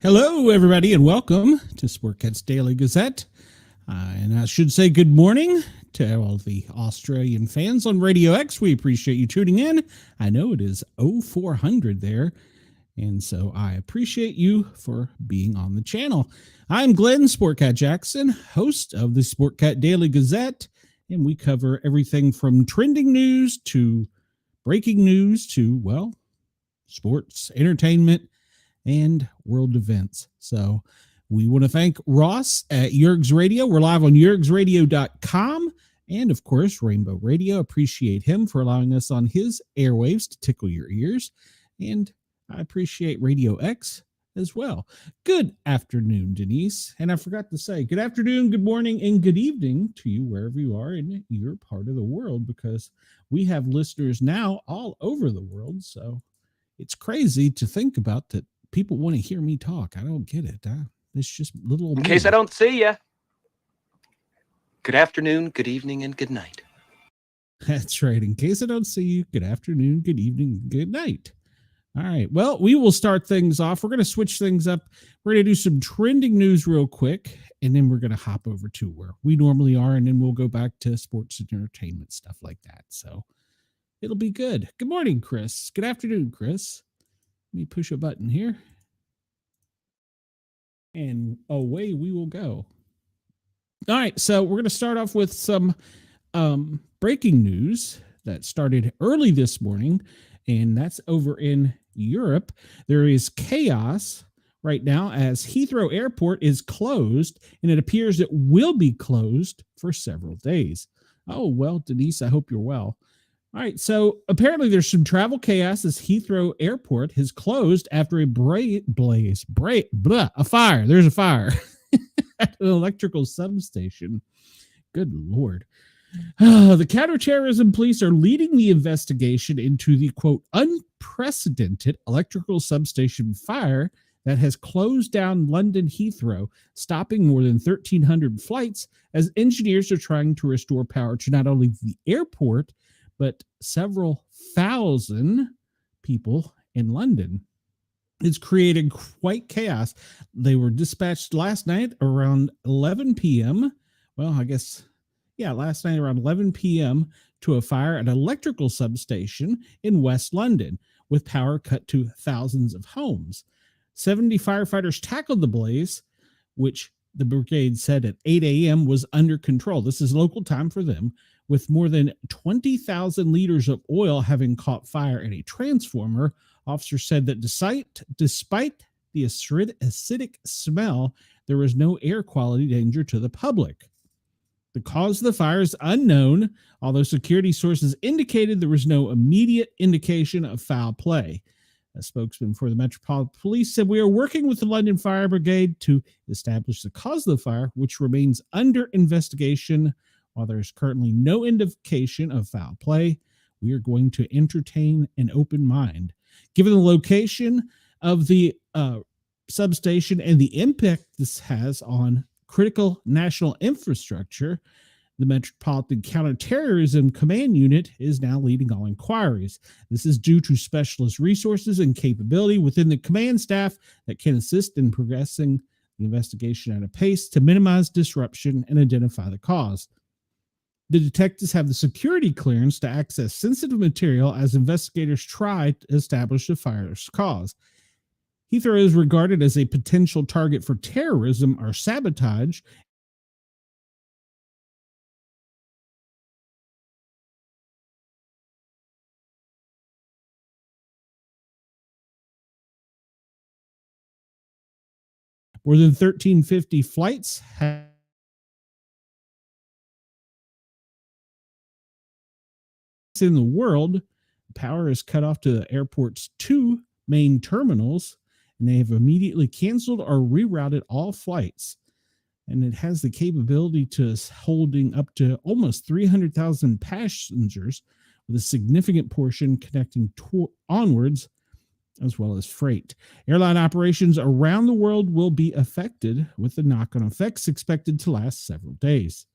Hello, everybody, and welcome to Sportcat's Daily Gazette. And I should say good morning to all the Australian fans on Radio X. We appreciate you tuning in. I know it is 0400 there, and so I appreciate you for being on the channel. I'm Glen, Sportcat Jackson, host of the Sportcat Daily Gazette, and we cover everything from trending news to breaking news to, well, sports, entertainment, and world events. So we want to thank Ross at Yergs Radio. We're live on yergsradio.com and, of course, Rainbow Radio. Appreciate him for allowing us on his airwaves to tickle your ears. And I appreciate Radio X as well. Good afternoon, Denise. And I forgot to say good afternoon, good morning, and good evening to you wherever you are in your part of the world, because we have listeners now all over the world. So it's crazy to think about that. People want to hear me talk. I don't get it. It's just little. In case I don't see you. Good afternoon, good evening, and good night. That's right. In case I don't see you, good afternoon, good evening, good night. All right. Well, we will start things off. We're going to switch things up. We're going to do some trending news real quick, and then we're going to hop over to where we normally are, and then we'll go back to sports and entertainment, stuff like that. So it'll be good. Good morning, Chris. Good afternoon, Chris. Let me push a button here. And away we will go. All right, so we're going to start off with some breaking news that started early this morning, and that's over in Europe. There is chaos right now as Heathrow Airport is closed, and it appears it will be closed for several days. Oh, well, Denise, I hope you're well. All right, so apparently there's some travel chaos as Heathrow Airport has closed after a fire. There's a fire at an electrical substation. Good Lord. The counterterrorism police are leading the investigation into the, quote, unprecedented electrical substation fire that has closed down London Heathrow, stopping more than 1,300 flights as engineers are trying to restore power to not only the airport, but several thousand people in London. It's created quite chaos. They were dispatched last night around 11 p.m. Well, I guess, last night around 11 p.m. to a fire at an electrical substation in West London, with power cut to thousands of homes. 70 firefighters tackled the blaze, which the brigade said at 8 a.m. was under control. This is local time for them, with more than 20,000 liters of oil having caught fire in a transformer. Officers said that despite the acidic smell, there was no air quality danger to the public. The cause of the fire is unknown, although security sources indicated there was no immediate indication of foul play. A spokesman for the Metropolitan Police said, "We are working with the London Fire Brigade to establish the cause of the fire, which remains under investigation. While there is currently no indication of foul play, we are going to entertain an open mind." Given the location of the substation and the impact this has on critical national infrastructure, the Metropolitan Counterterrorism Command Unit is now leading all inquiries. This is due to specialist resources and capability within the command staff that can assist in progressing the investigation at a pace to minimize disruption and identify the cause. The detectives have the security clearance to access sensitive material as investigators try to establish the fire's cause. Heathrow is regarded as a potential target for terrorism or sabotage. More than 1,350 flights have in the world. Power is cut off to the airport's two main terminals, and they have immediately canceled or rerouted all flights. And it has the capability to holding up to almost 300,000 passengers, with a significant portion connecting onwards as well as freight. Airline operations around the world will be affected, with the knock-on effects expected to last several days.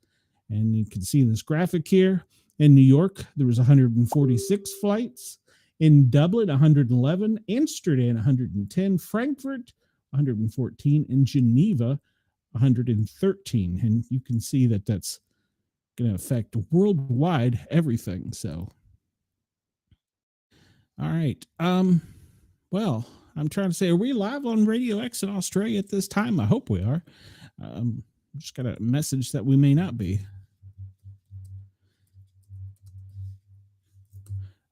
And you can see in this graphic here, in New York, there was 146 flights. In Dublin, 111. Amsterdam, 110. Frankfurt, 114, and Geneva, 113. And you can see that that's going to affect worldwide everything. So, all right. Well, I'm trying to say, are we live on Radio X in Australia at this time? I hope we are. Just got a message that we may not be.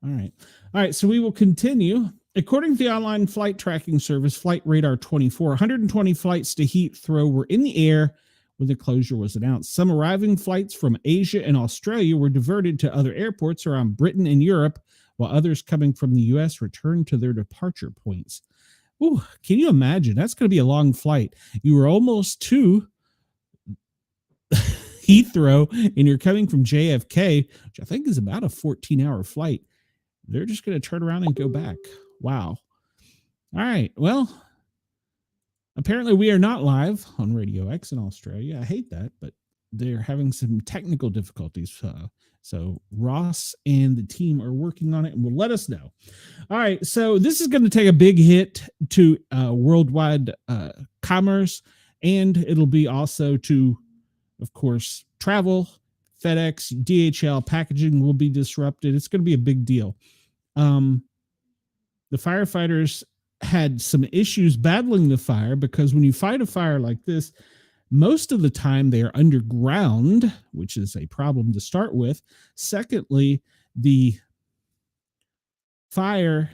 All right. So we will continue. According to the online flight tracking service, Flight Radar 24, 120 flights to Heathrow were in the air when the closure was announced. Some arriving flights from Asia and Australia were diverted to other airports around Britain and Europe, while others coming from the U.S. returned to their departure points. Ooh, can you imagine? That's going to be a long flight. You were almost to Heathrow, and you're coming from JFK, which I think is about a 14-hour flight. They're just going to turn around and go back. Wow. All right. Well, apparently we are not live on Radio X in Australia. I hate that, but they're having some technical difficulties. So Ross and the team are working on it and will let us know. All right. So this is going to take a big hit to worldwide commerce, and it'll be also to, of course, travel. FedEx, DHL, packaging will be disrupted. It's going to be a big deal. The firefighters had some issues battling the fire because when you fight a fire like this, most of the time they are underground, which is a problem to start with. Secondly, the fire,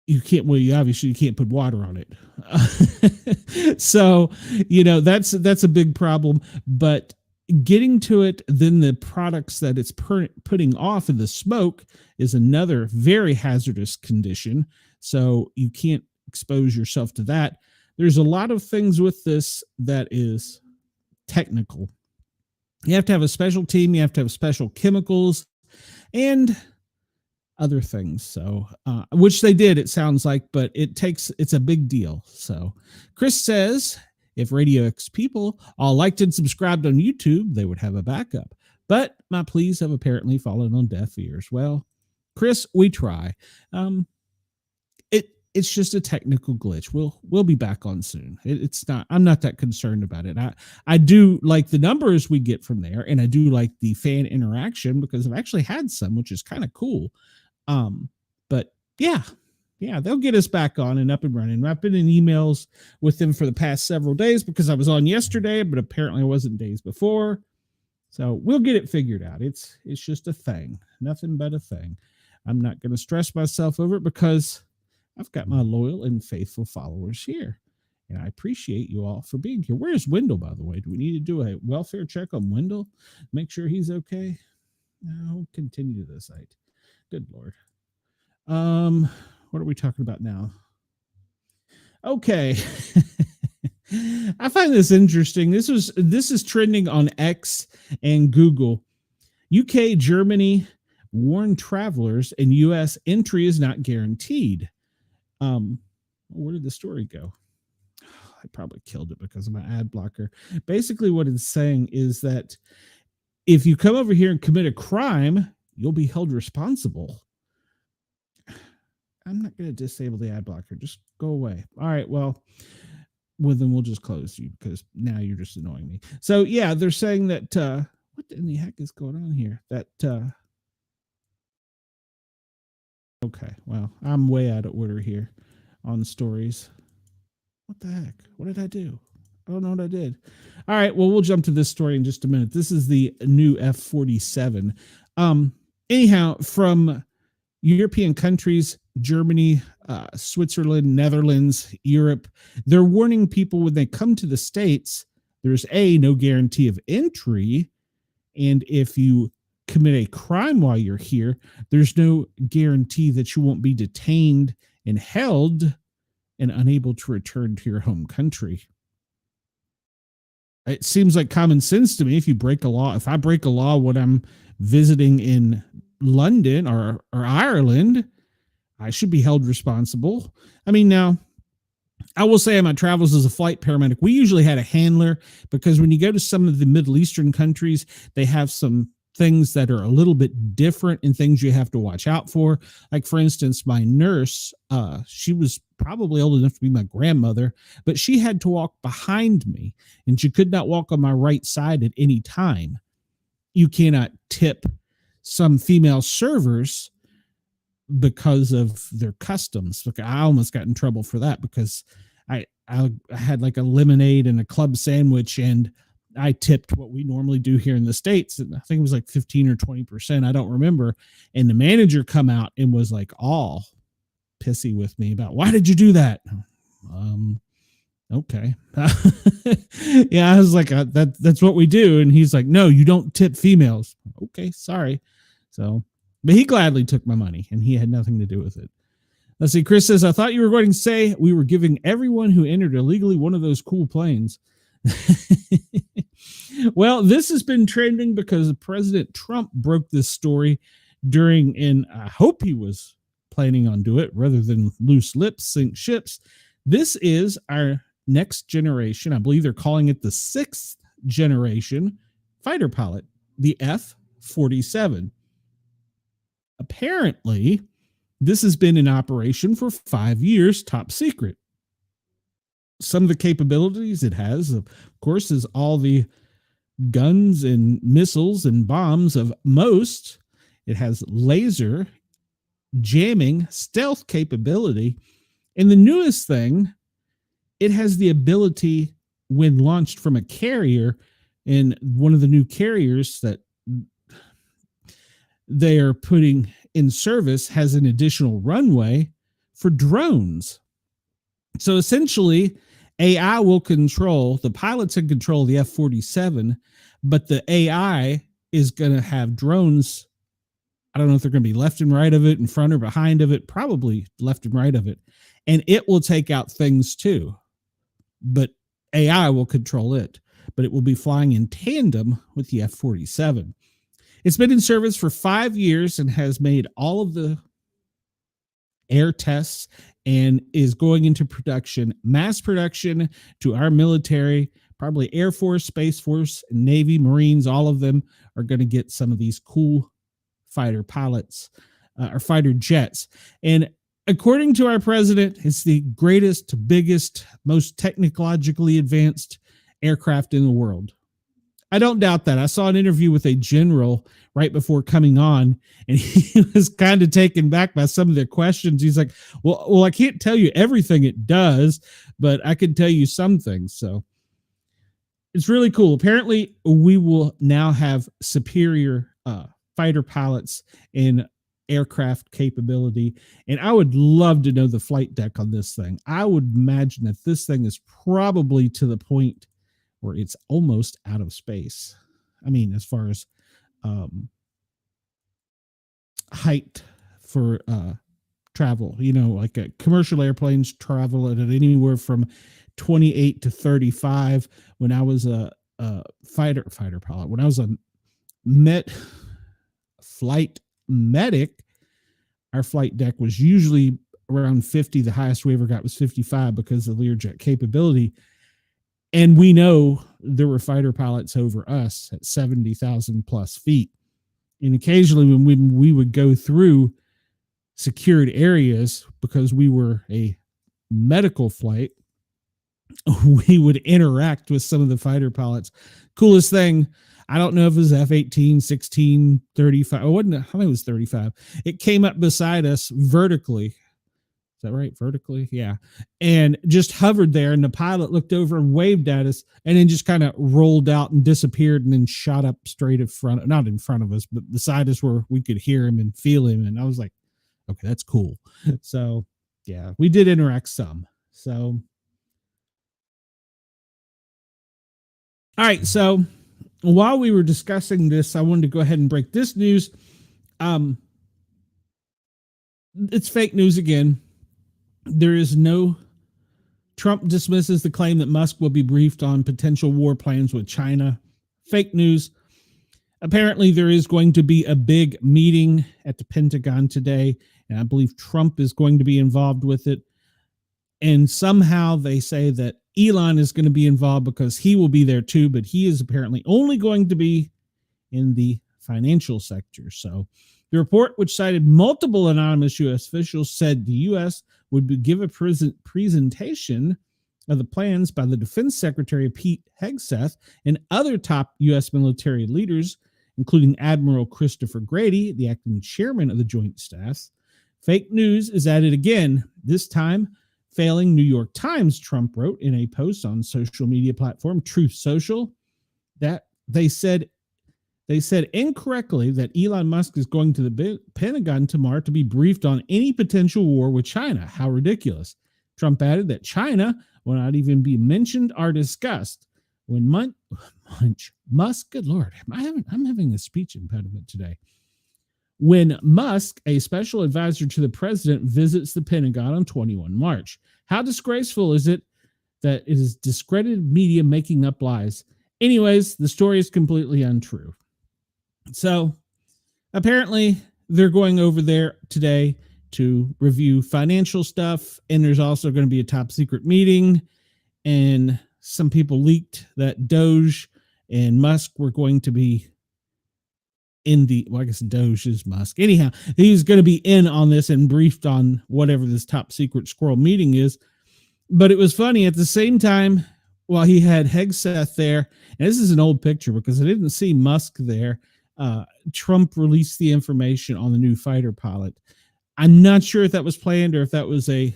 you can't put water on it. So, that's a big problem, but getting to it, then the products that it's putting off in the smoke is another very hazardous condition. So you can't expose yourself to that. There's a lot of things with this that is technical. You have to have a special team. You have to have special chemicals and other things. So, which they did, it sounds like, but it's a big deal. So Chris says, if Radio X people all liked and subscribed on YouTube, they would have a backup. But my pleas have apparently fallen on deaf ears. Well, Chris, we try. It's just a technical glitch. We'll be back on soon. It's not. I'm not that concerned about it. I do like the numbers we get from there, and I do like the fan interaction because I've actually had some, which is kind of cool. But yeah, they'll get us back on and up and running. I've been in emails with them for the past several days because I was on yesterday, but apparently I wasn't days before. So we'll get it figured out. It's just a thing, nothing but a thing. I'm not going to stress myself over it because I've got my loyal and faithful followers here. And I appreciate you all for being here. Where's Wendell, by the way? Do we need to do a welfare check on Wendell? Make sure he's okay? No, continue to the site. Good Lord. What are we talking about now? Okay. I find this interesting. This is trending on X and Google. UK, Germany warn travelers, and US entry is not guaranteed. Where did the story go? I probably killed it because of my ad blocker. Basically, what it's saying is that if you come over here and commit a crime, you'll be held responsible. I'm not going to disable the ad blocker. Just go away. All right. Well, then we'll just close you because now you're just annoying me. So yeah, they're saying that, what in the heck is going on here? Okay. Well, I'm way out of order here on stories. What the heck? What did I do? I don't know what I did. All right. Well, we'll jump to this story in just a minute. This is the new F-47. Anyhow, from European countries, Germany, Switzerland, Netherlands, Europe, they're warning people when they come to the States, there's no guarantee of entry. And if you commit a crime while you're here, there's no guarantee that you won't be detained and held and unable to return to your home country. It seems like common sense to me. If I break a law when I'm visiting in London or Ireland, I should be held responsible. I mean, now, I will say on my travels as a flight paramedic, we usually had a handler because when you go to some of the Middle Eastern countries, they have some things that are a little bit different and things you have to watch out for. Like, for instance, my nurse, she was probably old enough to be my grandmother, but she had to walk behind me and she could not walk on my right side at any time. You cannot tip some female servers because of their customs. Look, I almost got in trouble for that because I had like a lemonade and a club sandwich, and I tipped what we normally do here in the States. And I think it was like 15 or 20%. I don't remember. And the manager come out and was like all pissy with me about, why did you do that? Okay. Yeah, I was like, that's what we do. And he's like, no, you don't tip females. Okay, sorry. So, but he gladly took my money and he had nothing to do with it. Let's see. Chris says, I thought you were going to say we were giving everyone who entered illegally one of those cool planes. Well, this has been trending because President Trump broke this story during, and I hope he was planning on doing it rather than loose lips sink ships. This is our next generation. I believe they're calling it the 6th generation fighter pilot, the F-47. Apparently, this has been in operation for 5 years, top secret. Some of the capabilities it has, of course, is all the guns and missiles and bombs of most. It has laser, jamming, stealth capability. And the newest thing, it has the ability, when launched from a carrier, and one of the new carriers that they are putting in service has an additional runway for drones. So essentially, AI will control, the pilots in control of the F-47, but the AI is going to have drones. I don't know if they're going to be left and right of it, in front or behind of it, probably left and right of it. And it will take out things too, but AI will control it, but it will be flying in tandem with the F-47. It's been in service for 5 years and has made all of the air tests and is going into production, mass production, to our military, probably Air Force, Space Force, Navy, Marines. All of them are going to get some of these cool fighter pilots or fighter jets. And according to our president, it's the greatest, biggest, most technologically advanced aircraft in the world. I don't doubt that. I saw an interview with a general right before coming on, and he was kind of taken back by some of their questions. He's like, well, I can't tell you everything it does, but I can tell you some things. So it's really cool. Apparently, we will now have superior fighter pilots and aircraft capability. And I would love to know the flight deck on this thing. I would imagine that this thing is probably to the point where it's almost out of space. I mean, as far as height for travel, you know, like commercial airplanes travel at anywhere from 28 to 35. When I was a fighter pilot, when I was a flight medic, our flight deck was usually around 50. The highest we ever got was 55 because of Learjet capability. And we know there were fighter pilots over us at 70,000 plus feet. And occasionally when we would go through secured areas, because we were a medical flight, we would interact with some of the fighter pilots. Coolest thing, I don't know if it was F-18, 16, 35. I think it was 35. It came up beside us vertically. Is that right? Vertically? Yeah. And just hovered there. And the pilot looked over and waved at us and then just kind of rolled out and disappeared and then shot up straight in front, not in front of us, but beside us where we could hear him and feel him. And I was like, okay, that's cool. So yeah, we did interact some. So, all right. So while we were discussing this, I wanted to go ahead and break this news. It's fake news again. There is no, Trump dismisses the claim that Musk will be briefed on potential war plans with China. Fake news. Apparently, there is going to be a big meeting at the Pentagon today, and I believe Trump is going to be involved with it. And somehow they say that Elon is going to be involved because he will be there too, but he is apparently only going to be in the financial sector. So the report, which cited multiple anonymous U.S. officials, said the U.S. would give a presentation of the plans by the Defense Secretary Pete Hegseth and other top U.S. military leaders, including Admiral Christopher Grady, the acting chairman of the Joint Staffs. Fake news is added again, this time failing New York Times, Trump wrote in a post on social media platform Truth Social that they said incorrectly that Elon Musk is going to the Pentagon tomorrow to be briefed on any potential war with China. How ridiculous. Trump added that China will not even be mentioned or discussed when Musk, good Lord, I'm having a speech impediment today. When Musk, a special advisor to the president, visits the Pentagon on 21 March. How disgraceful is it that it is discredited media making up lies? Anyways, the story is completely untrue. So apparently they're going over there today to review financial stuff, and there's also going to be a top secret meeting, and some people leaked that Doge and Musk were going to be in the, well, I guess Doge is Musk. Anyhow, he's going to be in on this and briefed on whatever this top secret squirrel meeting is. But it was funny at the same time, while he had Hegseth there, and this is an old picture because I didn't see Musk there, Trump released the information on the new fighter pilot. I'm not sure if that was planned or if that was a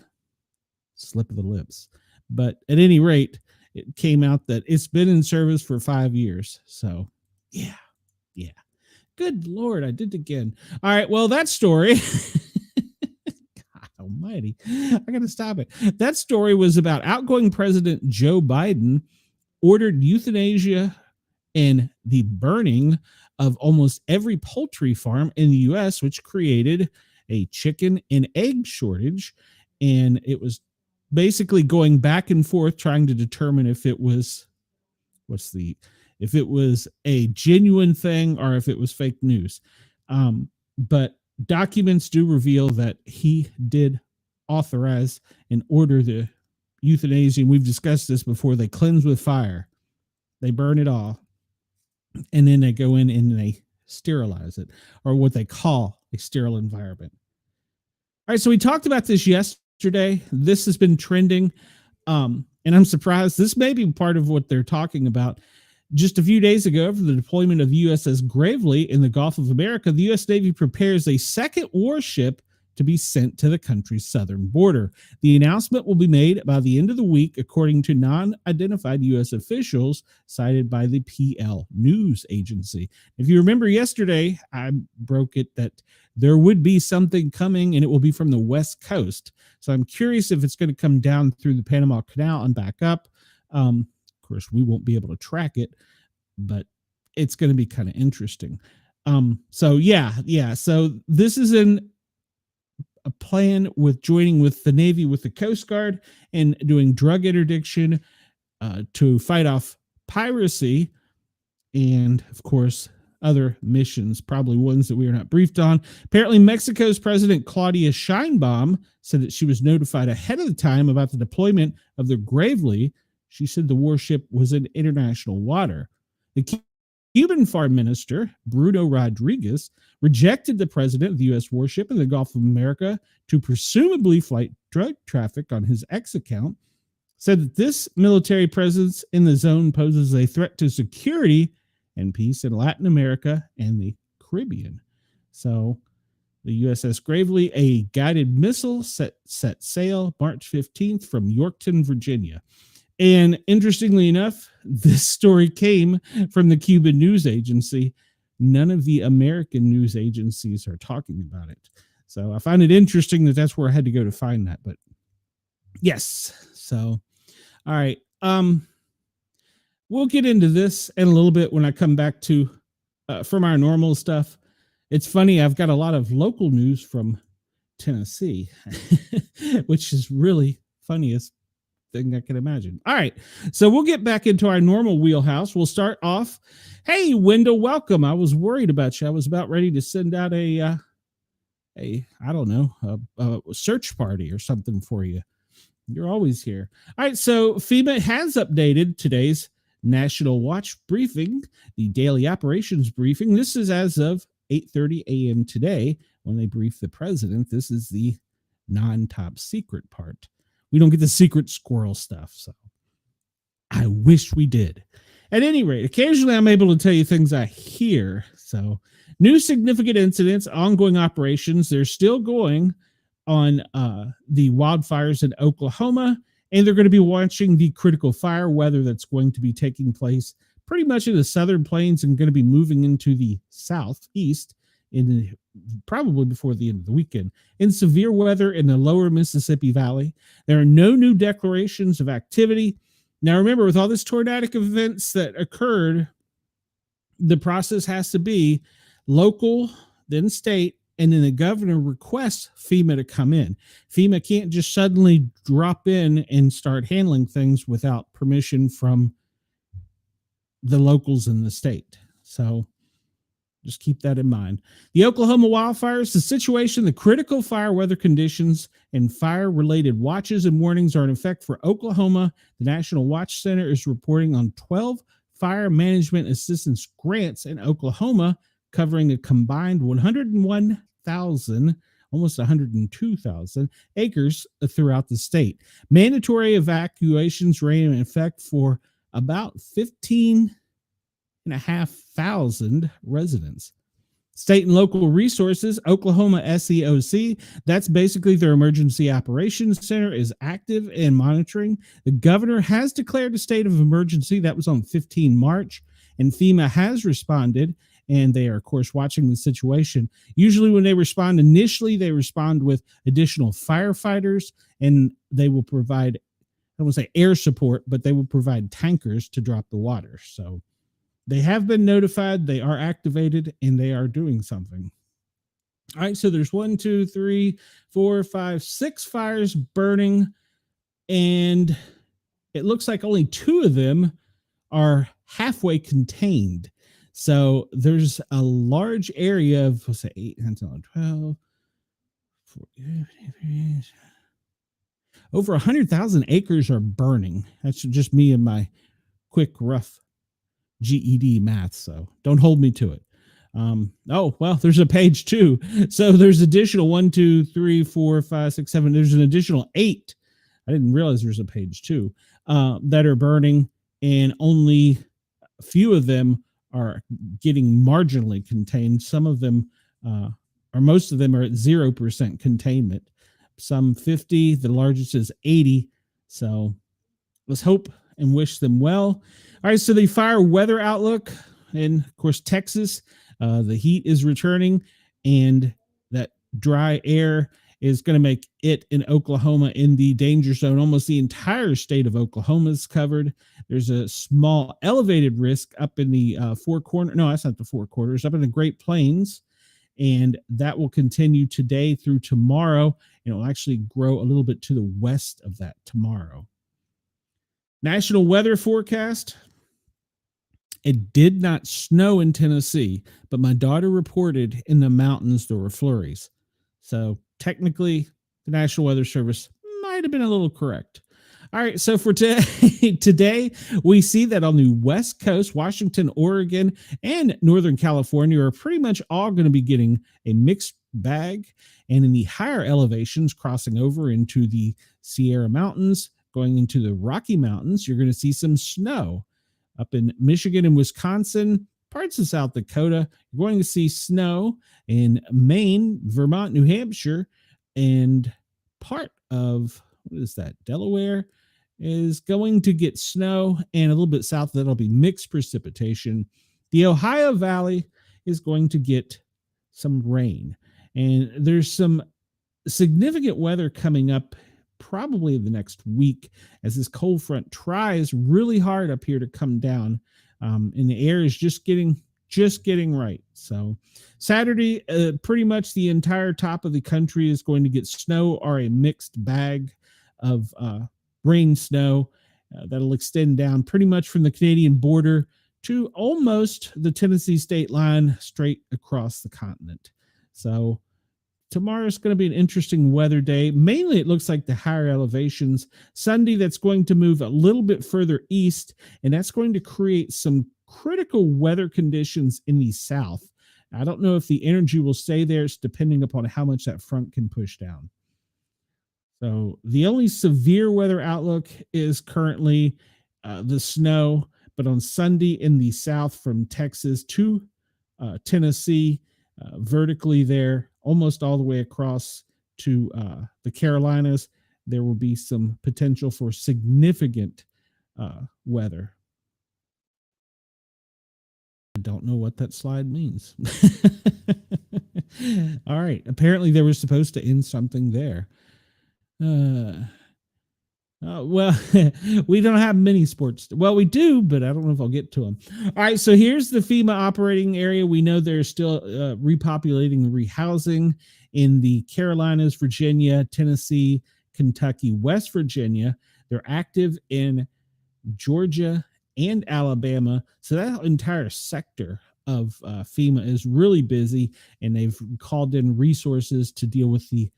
slip of the lips. But at any rate, it came out that it's been in service for 5 years. So, yeah. Good Lord, I did it again. All right, well, that story, God almighty, I got to stop it. That story was about outgoing President Joe Biden ordered euthanasia and the burning of almost every poultry farm in the U.S., which created a chicken and egg shortage. And it was basically going back and forth trying to determine if it was, if it was a genuine thing or if it was fake news. But documents do reveal that he did authorize and order the euthanasia. And we've discussed this before. They cleanse with fire. They burn it all. And then they go in and they sterilize it, or what they call a sterile environment. All right, so we talked about this yesterday. This has been trending. And I'm surprised. This may be part of what they're talking about. Just a few days ago, for the deployment of the USS Gravely in the Gulf of America, the U.S. Navy prepares a second warship to be sent to the country's southern border. The announcement will be made by the end of the week, according to non-identified U.S. officials cited by the PL News Agency. If you remember yesterday, I broke it that there would be something coming, and it will be from the West Coast. So I'm curious if it's going to come down through the Panama Canal and back up. Of course, we won't be able to track it, but it's going to be kind of interesting. So this is a plan with joining with the Navy, with the Coast Guard, and doing drug interdiction to fight off piracy, and of course other missions, probably ones that we are not briefed on. Apparently, Mexico's President Claudia Sheinbaum said that she was notified ahead of the time about the deployment of the Gravely. She said the warship was in international water. The Cuban Foreign Minister, Bruno Rodriguez, rejected the president of the U.S. warship in the Gulf of America to presumably fight drug traffic on his X account, said that this military presence in the zone poses a threat to security and peace in Latin America and the Caribbean. So the USS Gravely, a guided missile, set sail March 15th from Yorkton, Virginia. And interestingly enough, this story came from the Cuban news agency. None of the American news agencies are talking about it. So I find it interesting that that's where I had to go to find that. But yes, so all right. We'll get into this in a little bit when I come back to from our normal stuff. It's funny, I've got a lot of local news from Tennessee, which is really funniest thing I can imagine. All right, so we'll get back into our normal wheelhouse. We'll start off. Hey, Wendell, welcome. I was worried about you. I was about ready to send out a search party or something for you. You're always here. All right, so FEMA has updated today's National Watch briefing, the daily operations briefing. This is as of 8:30 a.m. today when they brief the president. This is the non-top secret part. We don't get the secret squirrel stuff, so I wish we did. At any rate, occasionally I'm able to tell you things I hear. So, new significant incidents, ongoing operations. They're still going on the wildfires in Oklahoma, and they're going to be watching the critical fire weather that's going to be taking place pretty much in the southern plains and going to be moving into the southeast probably before the end of the weekend. In severe weather in the lower Mississippi Valley, there are no new declarations of activity. Now, remember, with all this tornadic events that occurred, the process has to be local, then state, and then the governor requests FEMA to come in. FEMA can't just suddenly drop in and start handling things without permission from the locals in the state. So just keep that in mind. The Oklahoma wildfires, the situation, the critical fire weather conditions, and fire-related watches and warnings are in effect for Oklahoma. The National Watch Center is reporting on 12 fire management assistance grants in Oklahoma, covering a combined 101,000, almost 102,000 acres throughout the state. Mandatory evacuations remain in effect for about 15,500 residents. State and local resources, Oklahoma SEOC, that's basically their emergency operations center, is active and monitoring. The governor has declared a state of emergency. That was on 15 March, and FEMA has responded, and they are, of course, watching the situation. Usually when they respond initially, they respond with additional firefighters, and they will provide, I don't want to say air support, but they will provide tankers to drop the water. So they have been notified, they are activated, and they are doing something. All right, so there's 6 fires burning, and it looks like only 2 of them are halfway contained. So there's a large area of, let's say, 8, 10, 12, 14, over 100,000 acres are burning. That's just me and my quick, rough GED math, so don't hold me to it. Oh, well, there's a page 2. So there's additional 1, 2, 3, 4, 5, 6, 7. There's an additional 8. I didn't realize there's a page 2 that are burning, and only a few of them are getting marginally contained. Some of them, or most of them, are at 0% containment. Some 50, the largest is 80. So let's hope and wish them well. All right, so the fire weather outlook, and of course, Texas, the heat is returning, and that dry air is going to make it in Oklahoma in the danger zone. Almost the entire state of Oklahoma is covered. There's a small elevated risk up in the Four Corners. No, that's not the Four Corners, up in the Great Plains. And that will continue today through tomorrow. And it will actually grow a little bit to the west of that tomorrow. National weather forecast. It did not snow in Tennessee, but my daughter reported in the mountains there were flurries. So technically, the National Weather Service might have been a little correct. All right, so for today, we see that on the West Coast, Washington, Oregon, and Northern California are pretty much all going to be getting a mixed bag. And in the higher elevations, crossing over into the Sierra Mountains, going into the Rocky Mountains, you're going to see some snow. Up in Michigan and Wisconsin, parts of South Dakota, you're going to see snow. In Maine, Vermont, New Hampshire, and part of, what is that, Delaware, is going to get snow, and a little bit south of that will be mixed precipitation. The Ohio Valley is going to get some rain, and there's some significant weather coming up probably the next week as this cold front tries really hard up here to come down, and the air is just getting right. So Saturday, pretty much the entire top of the country is going to get snow or a mixed bag of rain snow that'll extend down pretty much from the Canadian border to almost the Tennessee state line straight across the continent. So tomorrow's going to be an interesting weather day. Mainly, it looks like the higher elevations. Sunday, that's going to move a little bit further east, and that's going to create some critical weather conditions in the south. I don't know if the energy will stay there. It's depending upon how much that front can push down. So the only severe weather outlook is currently the snow, but on Sunday in the south from Texas to Tennessee, vertically there, almost all the way across to the Carolinas, there will be some potential for significant weather. I don't know what that slide means. All right. Apparently, they were supposed to end something there. Well, we don't have many sports. Well, we do, but I don't know if I'll get to them. All right, so here's the FEMA operating area. We know they're still repopulating and rehousing in the Carolinas, Virginia, Tennessee, Kentucky, West Virginia. They're active in Georgia and Alabama. So that entire sector of FEMA is really busy, and they've called in resources to deal with the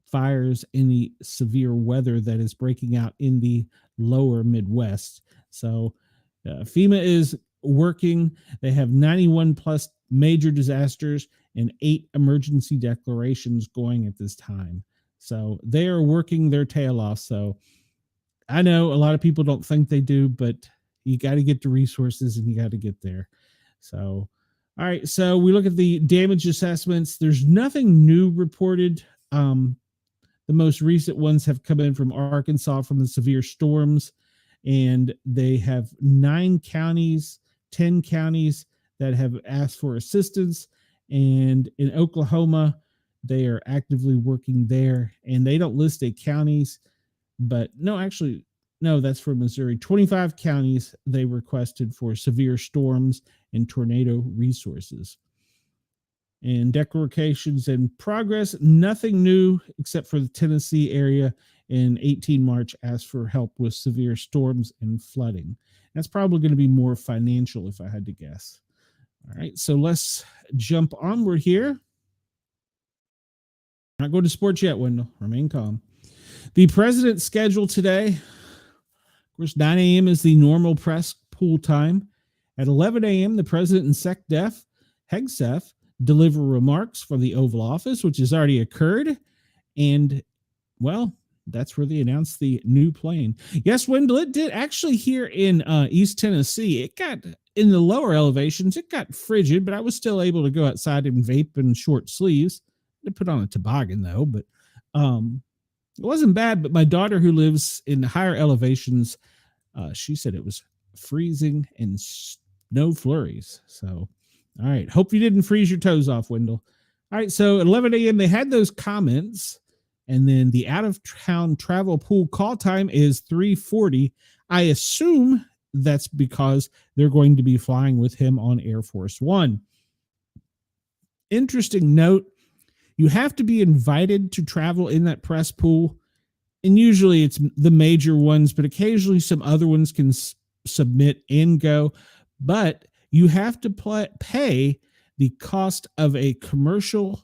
fires, any severe weather that is breaking out in the lower Midwest. So FEMA is working. They have 91 plus major disasters and 8 emergency declarations going at this time. So they are working their tail off. So I know a lot of people don't think they do, but you got to get the resources and you got to get there. So, all right. So we look at the damage assessments. There's nothing new reported. The most recent ones have come in from Arkansas from the severe storms, and they have 9 counties, 10 counties that have asked for assistance. And in Oklahoma, they are actively working there, and they don't list the counties, but no, that's for Missouri. 25 counties they requested for severe storms and tornado resources. And declarations in progress, nothing new except for the Tennessee area in 18 March asked for help with severe storms and flooding. That's probably going to be more financial if I had to guess. All right, so let's jump onward here. Not going to sports yet, Wendell. Remain calm. The president's schedule today, of course, 9 a.m. is the normal press pool time. At 11 a.m., the president and SecDef, Hegseth, deliver remarks from the Oval Office, which has already occurred. And, well, that's where they announced the new plane. Yes, Wendell, it did actually here in East Tennessee. It got in the lower elevations, it got frigid, but I was still able to go outside and vape in short sleeves. I put on a toboggan, though, but it wasn't bad. But my daughter, who lives in the higher elevations, she said it was freezing and snow flurries. So, all right. Hope you didn't freeze your toes off, Wendell. All right. So at 11 a.m., they had those comments. And then the out-of-town travel pool call time is 3:40. I assume that's because they're going to be flying with him on Air Force One. Interesting note, you have to be invited to travel in that press pool. And usually it's the major ones, but occasionally some other ones can submit and go. But you have to pay the cost of a commercial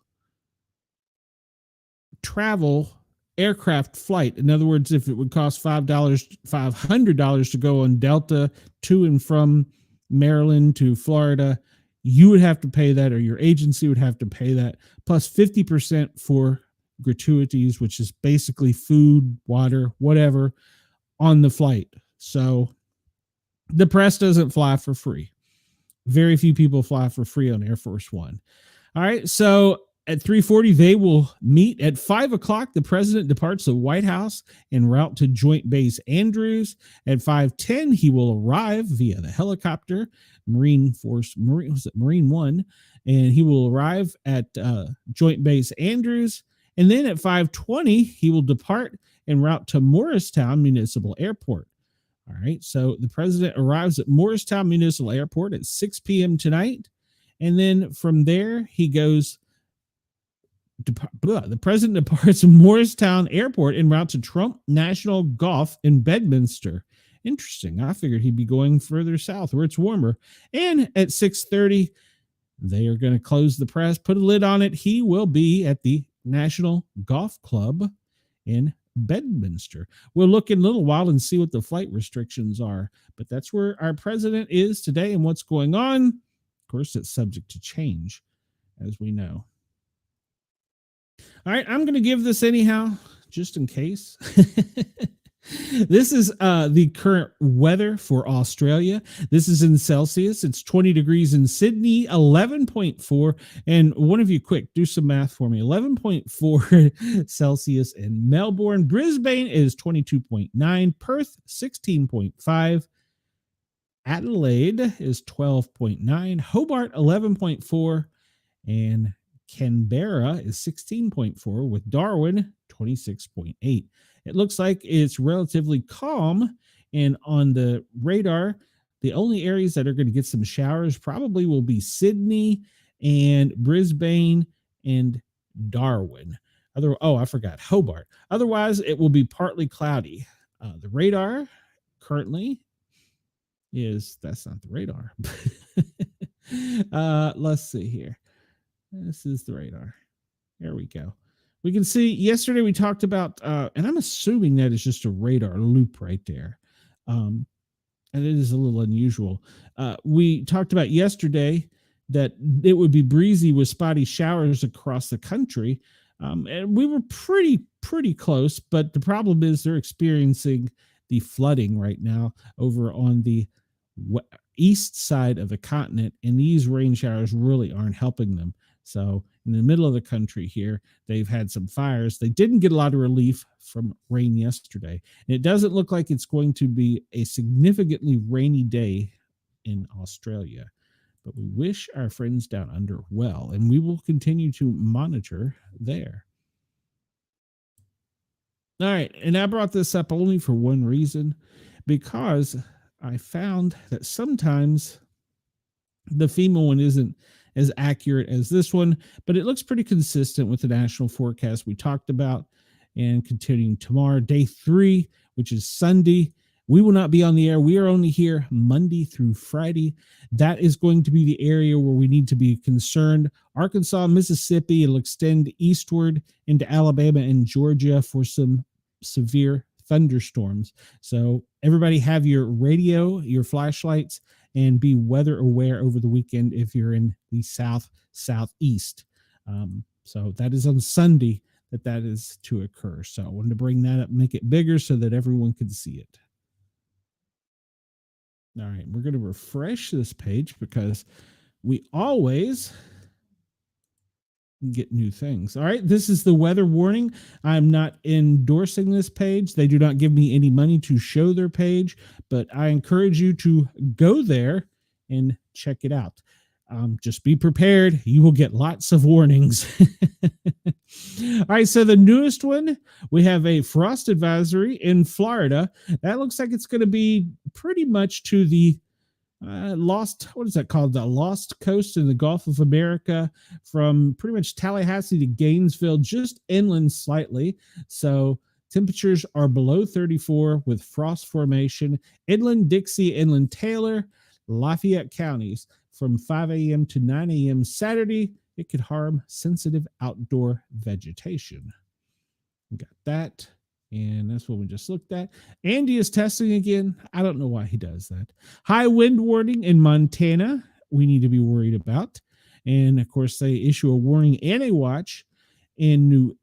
travel aircraft flight. In other words, if it would cost $500 to go on Delta to and from Maryland to Florida, you would have to pay that, or your agency would have to pay that, plus 50% for gratuities, which is basically food, water, whatever on the flight. So the press doesn't fly for free. Very few people fly for free on Air Force One. All right. So at 3:40, they will meet. At 5 o'clock, the president departs the White House en route to Joint Base Andrews. At 5:10, he will arrive via the helicopter, Marine One, and he will arrive at Joint Base Andrews. And then at 5:20, he will depart en route to Morristown Municipal Airport. All right, so the president arrives at Morristown Municipal Airport at 6 p.m. tonight. And then from there, he goes, the president departs Morristown Airport en route to Trump National Golf in Bedminster. Interesting. I figured he'd be going further south where it's warmer. And at 6:30, they are going to close the press, put a lid on it. He will be at the National Golf Club in Bedminster. We'll look in a little while and see what the flight restrictions are, but that's where our president is today and what's going on. Of course, it's subject to change, as we know. All right, I'm going to give this anyhow, just in case. This is the current weather for Australia. This is in Celsius. It's 20 degrees in Sydney, 11.4. And one of you, quick, do some math for me. 11.4 Celsius in Melbourne. Brisbane is 22.9. Perth, 16.5. Adelaide is 12.9. Hobart, 11.4. And Canberra is 16.4, with Darwin 26.8. It looks like it's relatively calm, and on the radar, the only areas that are going to get some showers probably will be Sydney and Brisbane and Darwin. I forgot Hobart. Otherwise, it will be partly cloudy. The radar currently that's not the radar. Let's see here. This is the radar. There we go. We can see yesterday we talked about, and I'm assuming that is just a radar loop right there. And it is a little unusual. We talked about yesterday that it would be breezy with spotty showers across the country. And we were pretty close, but the problem is they're experiencing the flooding right now over on the east side of the continent, and these rain showers really aren't helping them. So in the middle of the country here, they've had some fires. They didn't get a lot of relief from rain yesterday. And it doesn't look like it's going to be a significantly rainy day in Australia. But we wish our friends down under well, and we will continue to monitor there. All right, and I brought this up only for one reason, because I found that sometimes the FEMA one isn't as accurate as this one, but it looks pretty consistent with the national forecast we talked about. And continuing tomorrow, day 3, which is Sunday, we will not be on the air. We are only here Monday through Friday. That is going to be the area where we need to be concerned. Arkansas, Mississippi, it'll extend eastward into Alabama and Georgia for some severe thunderstorms. So everybody have your radio, your flashlights, and be weather aware over the weekend if you're in the southeast. So that is on Sunday that is to occur. So I wanted to bring that up, make it bigger so that everyone could see it. All right, we're going to refresh this page because we always get new things. All right, this is the weather warning. I'm not endorsing this page. They do not give me any money to show their page, but I encourage you to go there and check it out. Just be prepared. You will get lots of warnings. All right, so the newest one, we have a frost advisory in Florida. That looks like it's going to be pretty much to the what is that called? The Lost Coast in the Gulf of America, from pretty much Tallahassee to Gainesville, just inland slightly. So temperatures are below 34 with frost formation. Inland Dixie, Inland Taylor, Lafayette counties from 5 a.m. to 9 a.m. Saturday. It could harm sensitive outdoor vegetation. We got that. And that's what we just looked at. Andy is testing again. I don't know why he does that. High wind warning in Montana, we need to be worried about. And of course, they issue a warning and a watch in New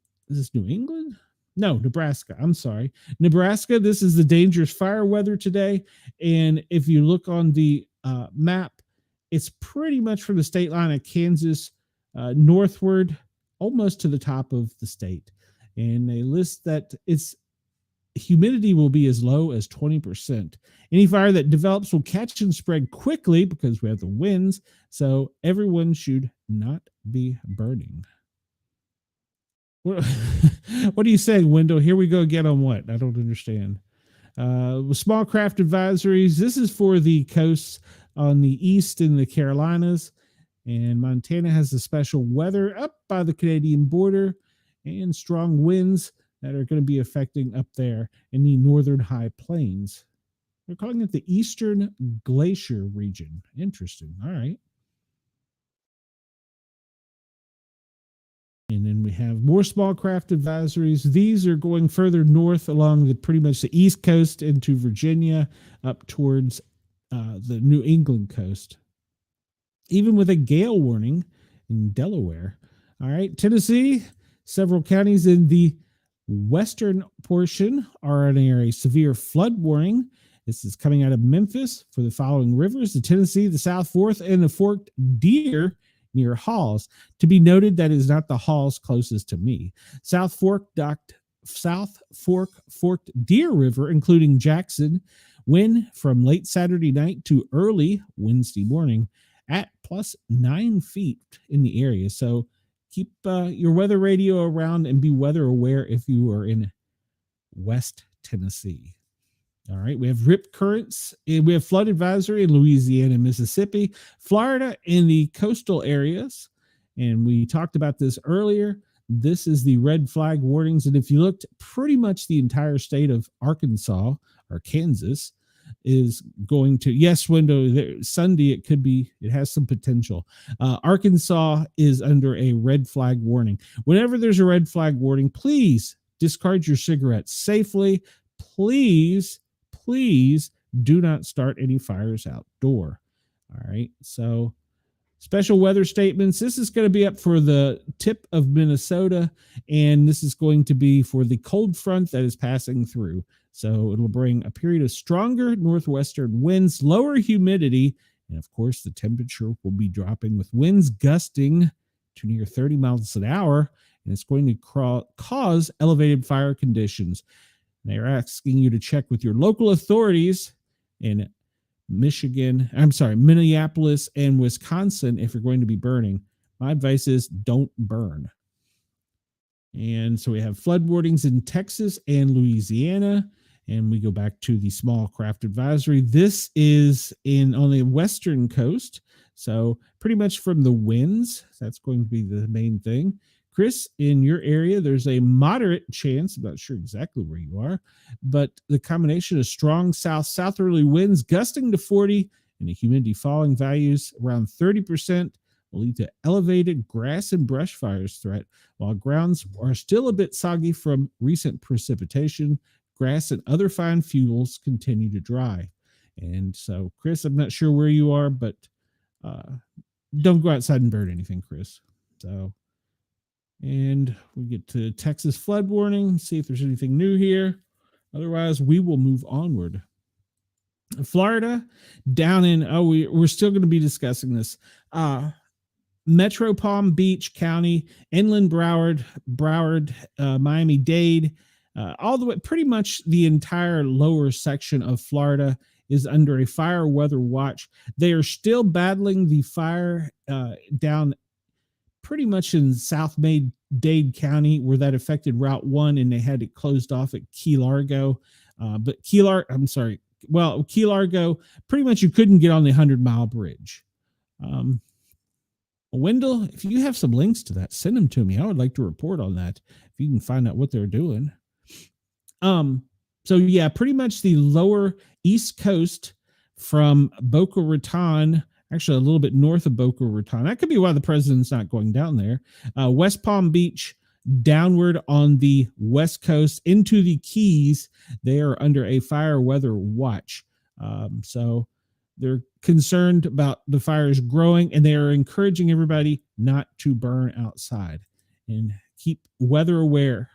England? No, Nebraska. I'm sorry. Nebraska, this is the dangerous fire weather today. And if you look on the map, it's pretty much from the state line of Kansas northward, almost to the top of the state. And they list that its humidity will be as low as 20%. Any fire that develops will catch and spread quickly because we have the winds. So everyone should not be burning. What are you saying, Wendell? Here we go again on what? I don't understand. Small craft advisories. This is for the coasts on the east in the Carolinas. And Montana has the special weather up by the Canadian border and strong winds that are going to be affecting up there in the northern high plains. They're calling it the Eastern Glacier region. Interesting. All right. And then we have more small craft advisories. These are going further north along pretty much the East Coast into Virginia, up towards the New England coast. Even with a gale warning in Delaware. All right, Tennessee, several counties in the western portion are under a severe flood warning. This is coming out of Memphis for the following rivers: the Tennessee, the South Fork, and the Forked Deer near Halls. To be noted, that is not the Halls closest to me. South Fork Forked Deer River, including Jackson, wind from late Saturday night to early Wednesday morning at plus 9 feet in the area. So keep your weather radio around and be weather aware if you are in West Tennessee. All right, we have rip currents, and we have flood advisory in Louisiana and Mississippi, Florida in the coastal areas. And we talked about this earlier. This is the red flag warnings. And if you looked, pretty much the entire state of Arkansas or Kansas is going to, yes, window there, Sunday, it has some potential. Arkansas is under a red flag warning. Whenever there's a red flag warning, please discard your cigarettes safely. Please do not start any fires outdoor. All right. So special weather statements. This is going to be up for the tip of Minnesota, and this is going to be for the cold front that is passing through. So it will bring a period of stronger northwestern winds, lower humidity, and of course the temperature will be dropping with winds gusting to near 30 miles an hour, and it's going to cause elevated fire conditions. They're asking you to check with your local authorities in Minneapolis and Wisconsin if you're going to be burning. My advice is don't burn. And so we have flood warnings in Texas and Louisiana. And we go back to the small craft advisory. This is on the western coast. So pretty much from the winds, that's going to be the main thing. Chris, in your area, there's a moderate chance, I'm not sure exactly where you are, but the combination of strong southerly winds gusting to 40 and the humidity falling values around 30% will lead to elevated grass and brush fires threat. While grounds are still a bit soggy from recent precipitation, grass and other fine fuels continue to dry. And so, Chris, I'm not sure where you are, but don't go outside and burn anything, Chris. So, and we get to Texas flood warning, see if there's anything new here. Otherwise, we will move onward. Florida, down in, we're still going to be discussing this. Metro Palm Beach County, Inland Broward, Miami-Dade, all the way, pretty much the entire lower section of Florida is under a fire weather watch. They are still battling the fire down pretty much in Dade County, where that affected Route 1, and they had it closed off at Key Largo. Key Largo, pretty much you couldn't get on the 100-mile bridge. Wendell, if you have some links to that, send them to me. I would like to report on that if you can find out what they're doing. So yeah, pretty much the lower East Coast from Boca Raton, actually a little bit north of Boca Raton. That could be why the president's not going down there. West Palm Beach, downward on the West Coast into the Keys, they are under a fire weather watch. So they're concerned about the fires growing, and they are encouraging everybody not to burn outside and keep weather aware.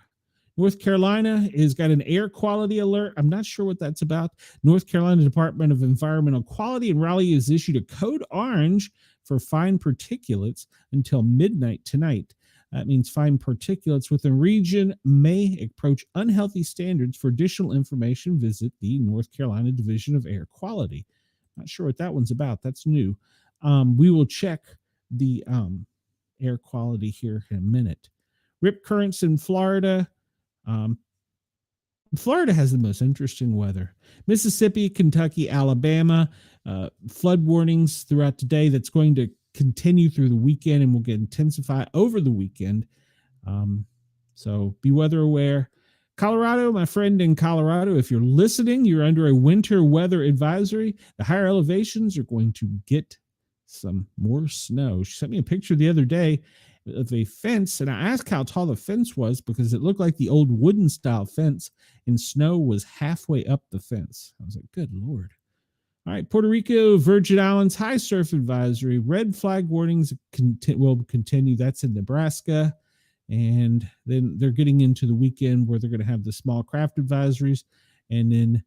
North Carolina has got an air quality alert. I'm not sure what that's about. North Carolina Department of Environmental Quality in Raleigh has issued a code orange for fine particulates until midnight tonight. That means fine particulates within region may approach unhealthy standards. For additional information, visit the North Carolina Division of Air Quality. Not sure what that one's about. That's new. We will check the air quality here in a minute. Rip currents in Florida. Florida has the most interesting weather. Mississippi, Kentucky, Alabama, flood warnings throughout the day. That's going to continue through the weekend and will get intensify over the weekend. So be weather aware. Colorado, my friend in Colorado, if you're listening, you're under a winter weather advisory. The higher elevations are going to get some more snow. She sent me a picture the other day, of a fence. And I asked how tall the fence was because it looked like the old wooden style fence, and snow was halfway up the fence. I was like, good Lord. All right, Puerto Rico, Virgin Islands, high surf advisory, red flag warnings will continue. That's in Nebraska. And then they're getting into the weekend where they're going to have the small craft advisories. And then,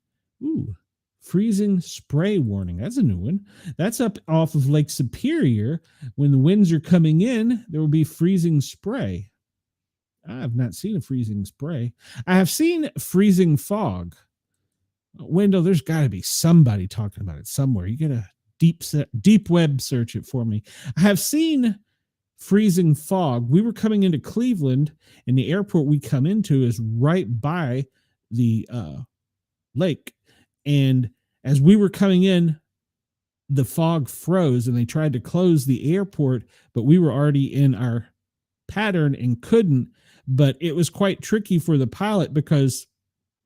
freezing spray warning. That's a new one. That's up off of Lake Superior. When the winds are coming in, there will be freezing spray. I have not seen a freezing spray. I have seen freezing fog. Wendell, there's got to be somebody talking about it somewhere. You get a deep web search it for me. I have seen freezing fog. We were coming into Cleveland, and the airport we come into is right by the lake. And as we were coming in, the fog froze, and they tried to close the airport, but we were already in our pattern and couldn't. But it was quite tricky for the pilot because,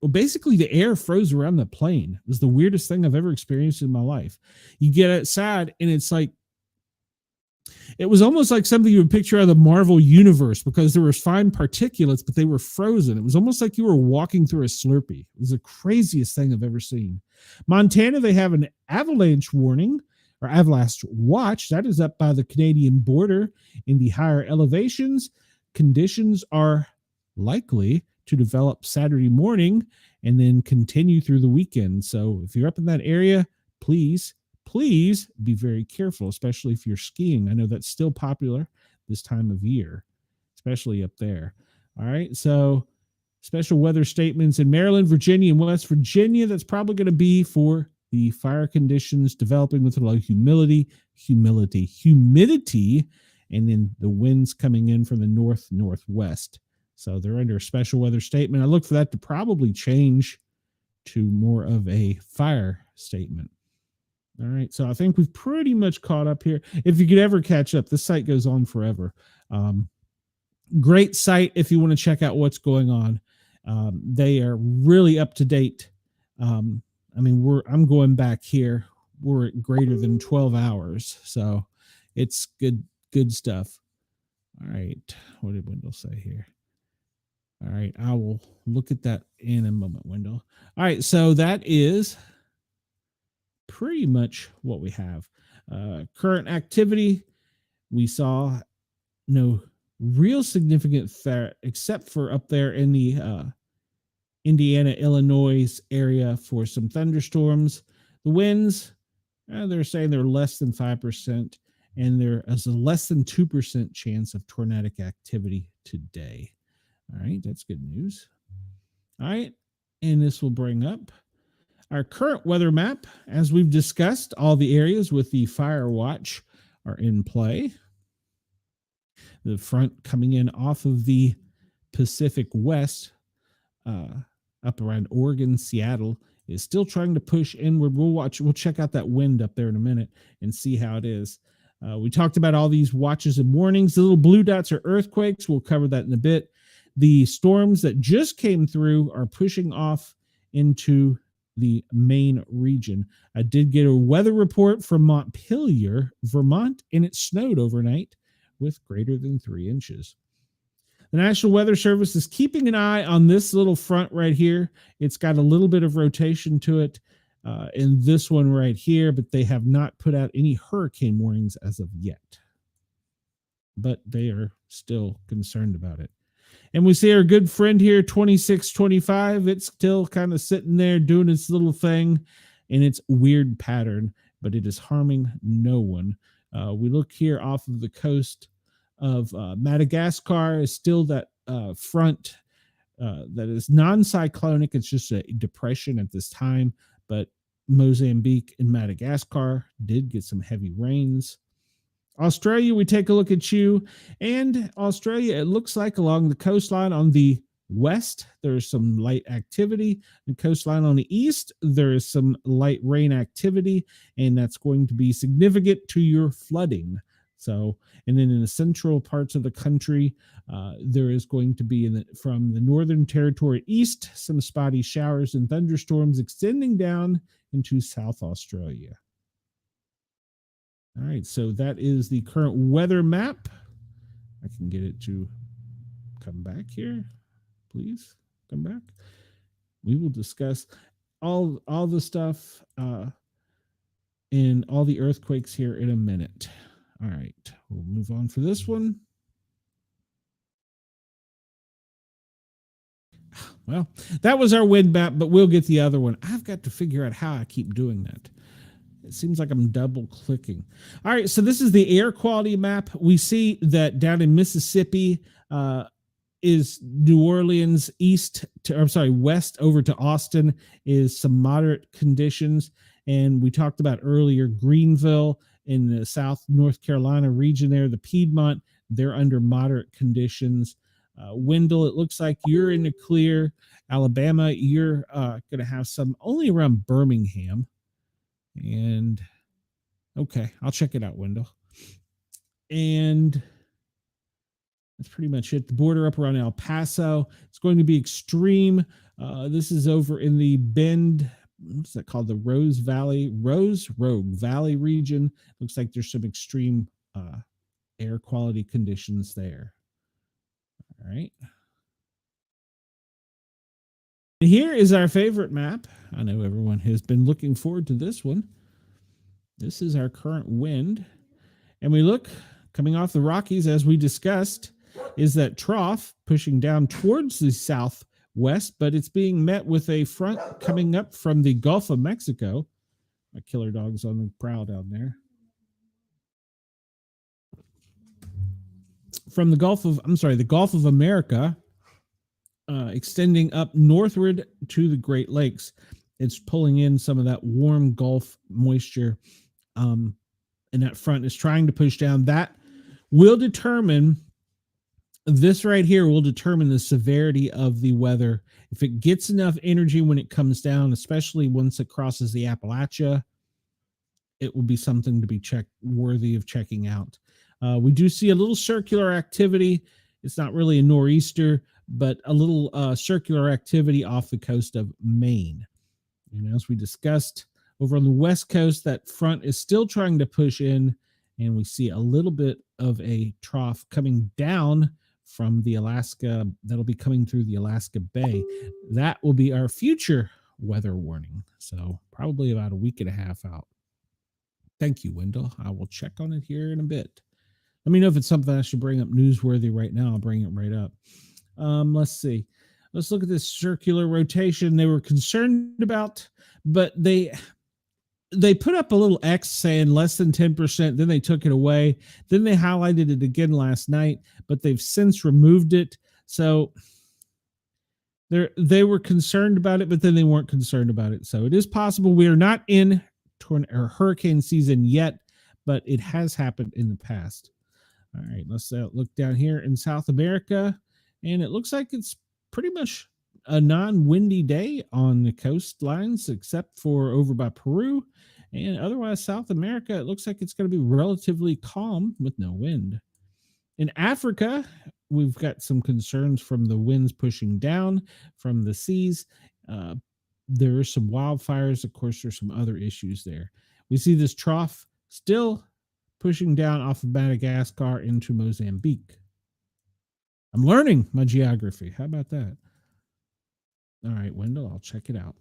well, basically the air froze around the plane. It was the weirdest thing I've ever experienced in my life. You get outside, and it's like, it was almost like something you would picture out of the Marvel universe because there were fine particulates, but they were frozen. It was almost like you were walking through a Slurpee. It was the craziest thing I've ever seen. Montana, they have an avalanche warning or avalanche watch. That is up by the Canadian border in the higher elevations. Conditions are likely to develop Saturday morning and then continue through the weekend. So if you're up in that area, please be very careful, especially if you're skiing. I know that's still popular this time of year, especially up there. All right. So special weather statements in Maryland, Virginia, and West Virginia. That's probably going to be for the fire conditions developing with a low humidity, and then the winds coming in from the northwest. So they're under a special weather statement. I look for that to probably change to more of a fire statement. All right, so I think we've pretty much caught up here. If you could ever catch up, this site goes on forever. Great site if you want to check out what's going on. They are really up to date. I'm going back here. We're at greater than 12 hours, so it's good stuff. All right, what did Wendell say here? All right, I will look at that in a moment, Wendell. All right, so that is pretty much what we have. Current activity, we saw no real significant threat except for up there in the Indiana, Illinois area for some thunderstorms. The winds, they're saying they're less than 5%, and there is a less than 2% chance of tornadic activity today. All right, that's good news. All right, and this will bring up our current weather map. As we've discussed, all the areas with the fire watch are in play. The front coming in off of the Pacific West, up around Oregon, Seattle, is still trying to push inward. We'll check out that wind up there in a minute and see how it is. We talked about all these watches and warnings. The little blue dots are earthquakes. We'll cover that in a bit. The storms that just came through are pushing off into the main region. I did get a weather report from Montpelier, Vermont, and it snowed overnight with greater than 3 inches. The National Weather Service is keeping an eye on this little front right here. It's got a little bit of rotation to it in this one right here, but they have not put out any hurricane warnings as of yet. But they are still concerned about it. And we see our good friend here, 2625. It's still kind of sitting there doing its little thing in its weird pattern, but it is harming no one. We look here off of the coast of Madagascar is still that front that is non-cyclonic. It's just a depression at this time, but Mozambique and Madagascar did get some heavy rains. Australia, we take a look at you, and Australia, it looks like along the coastline on the west, there's some light activity. The coastline on the east, there is some light rain activity, and that's going to be significant to your flooding. So, and then in the central parts of the country, there is going to be from the Northern Territory east, some spotty showers and thunderstorms extending down into South Australia. All right, so that is the current weather map. I can get it to come back here. Please come back. We will discuss all the stuff in all the earthquakes here in a minute. All right, we'll move on for this one. Well, that was our wind map, but we'll get the other one. I've got to figure out how I keep doing that. It seems like I'm double clicking. All right, so this is the air quality map. We see that down in Mississippi is New Orleans, west over to Austin is some moderate conditions. And we talked about earlier Greenville in the South North Carolina region there, the Piedmont, they're under moderate conditions. Wendell, it looks like you're in the clear. Alabama, you're going to have some only around Birmingham. And okay, I'll check it out, Wendell. And that's pretty much it. The border up around El Paso, it's going to be extreme. This is over in the Bend, what's that called? The Rose Rogue Valley region. Looks like there's some extreme air quality conditions there. All right. Here is our favorite map. I know everyone has been looking forward to this one. This is our current wind. And we look, coming off the Rockies, as we discussed, is that trough pushing down towards the southwest, but it's being met with a front coming up from the Gulf of Mexico. My killer dog's on the prowl down there. From the Gulf of America, extending up northward to the Great Lakes. It's pulling in some of that warm Gulf moisture, and that front is trying to push down. That will determine, this right here will determine the severity of the weather. If it gets enough energy when it comes down, especially once it crosses the Appalachia, it will be something to be worthy of checking out. We do see a little circular activity. It's not really a nor'easter, but a little circular activity off the coast of Maine. And as we discussed, over on the west coast, that front is still trying to push in, and we see a little bit of a trough coming down from the Alaska. That'll be coming through the Alaska Bay. That will be our future weather warning. So probably about a week and a half out. Thank you, Wendell. I will check on it here in a bit. Let me know if it's something I should bring up newsworthy right now. I'll bring it right up. Let's see. Let's look at this circular rotation they were concerned about, but they put up a little X saying less than 10%. Then they took it away. Then they highlighted it again last night, but they've since removed it. So they were concerned about it, but then they weren't concerned about it. So it is possible. We are not in hurricane season yet, but it has happened in the past. All right, let's look down here in South America, and it looks like it's pretty much a non-windy day on the coastlines, except for over by Peru, and otherwise South America, it looks like it's going to be relatively calm with no wind. In Africa, we've got some concerns from the winds pushing down from the seas. There are some wildfires. Of course, there's some other issues there. We see this trough still pushing down off of Madagascar into Mozambique. I'm learning my geography. How about that? All right, Wendell, I'll check it out.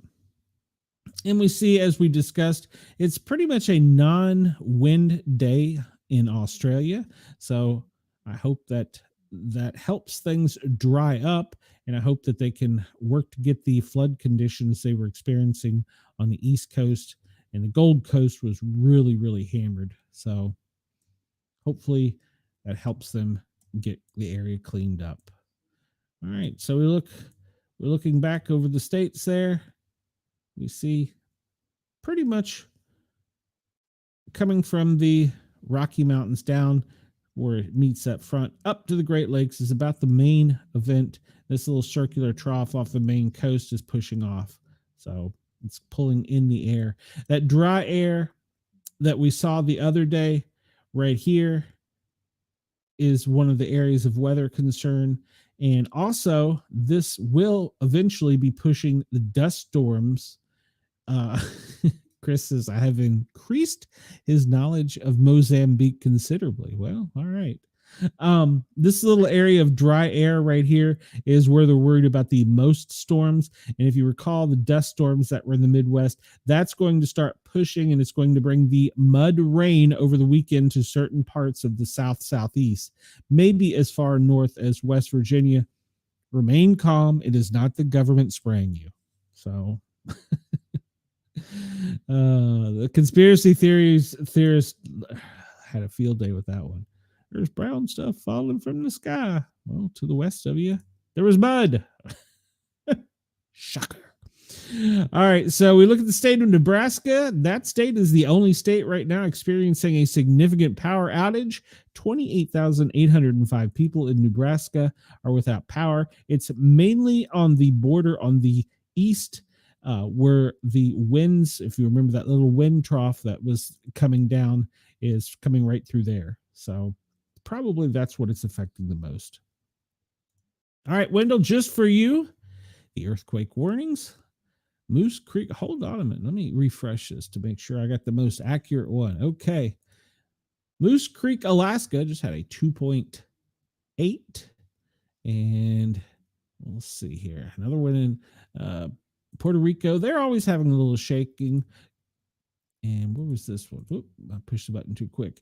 And we see, as we discussed, it's pretty much a non-wind day in Australia. So I hope that helps things dry up, and I hope that they can work to get the flood conditions they were experiencing on the East Coast, and the Gold Coast was really, really hammered. So hopefully that helps them get the area cleaned up. All right, so we're looking back over the states there. We see pretty much coming from the Rocky Mountains down where it meets up front up to the Great Lakes is about the main event. This little circular trough off the main coast is pushing off. So it's pulling in the air. That dry air that we saw the other day right here is one of the areas of weather concern. And also, this will eventually be pushing the dust storms. Chris says, I have increased his knowledge of Mozambique considerably. Well, all right. This little area of dry air right here is where they're worried about the most storms. And if you recall the dust storms that were in the Midwest, that's going to start pushing, and it's going to bring the mud rain over the weekend to certain parts of the southeast, maybe as far north as West Virginia. Remain calm. It is not the government spraying you. So the conspiracy theorists had a field day with that one. There's brown stuff falling from the sky. Well, to the west of you, there was mud. Shocker. All right, so we look at the state of Nebraska. That state is the only state right now experiencing a significant power outage. 28,805 people in Nebraska are without power. It's mainly on the border on the east, where the winds, if you remember that little wind trough that was coming down, is coming right through there. So probably that's what it's affecting the most. All right, Wendell, just for you, the earthquake warnings. Moose Creek, hold on a minute. Let me refresh this to make sure I got the most accurate one. Okay. Moose Creek, Alaska just had a 2.8. And we'll see here. Another one in Puerto Rico. They're always having a little shaking. And where was this one? Oop, I pushed the button too quick.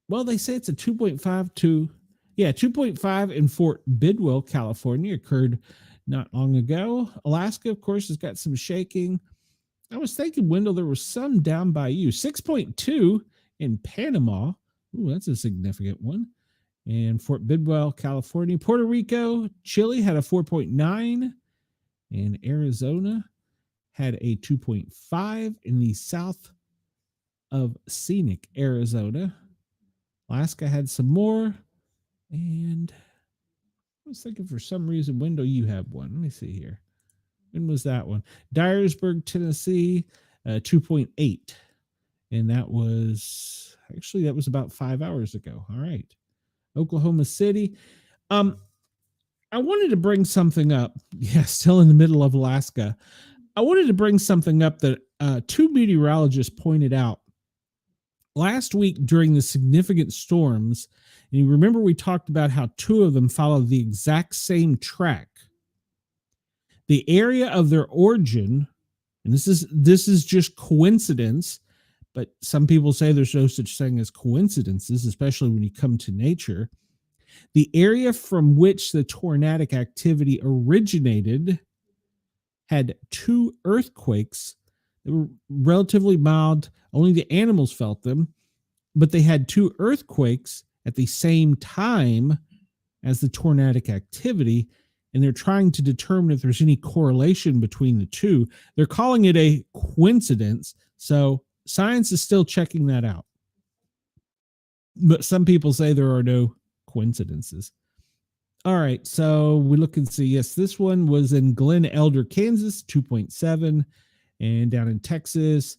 Well, they say it's a 2.5 to, 2.5 in Fort Bidwell, California, occurred not long ago. Alaska, of course, has got some shaking. I was thinking, Wendell, there was some down by you. 6.2 in Panama. Ooh, that's a significant one. And Fort Bidwell, California. Puerto Rico, Chile had a 4.9. And Arizona had a 2.5 in the south of scenic Arizona. Alaska had some more. And I was thinking for some reason, Wendell, you have one. Let me see here. When was that one? Dyersburg, Tennessee, 2.8. And that was about 5 hours ago. All right. Oklahoma City. I wanted to bring something up. Yeah, still in the middle of Alaska. I wanted to bring something up that two meteorologists pointed out last week during the significant storms. And you remember we talked about how two of them followed the exact same track. The area of their origin, and this is just coincidence, but some people say there's no such thing as coincidences, especially when you come to nature. The area from which the tornadic activity originated had two earthquakes. They were relatively mild. Only the animals felt them, but they had two earthquakes at the same time as the tornadic activity, and they're trying to determine if there's any correlation between the two. They're calling it a coincidence, so science is still checking that out. But some people say there are no coincidences. All right, so we look and see. Yes, this one was in Glen, Elder, Kansas, 2.7, and down in Texas.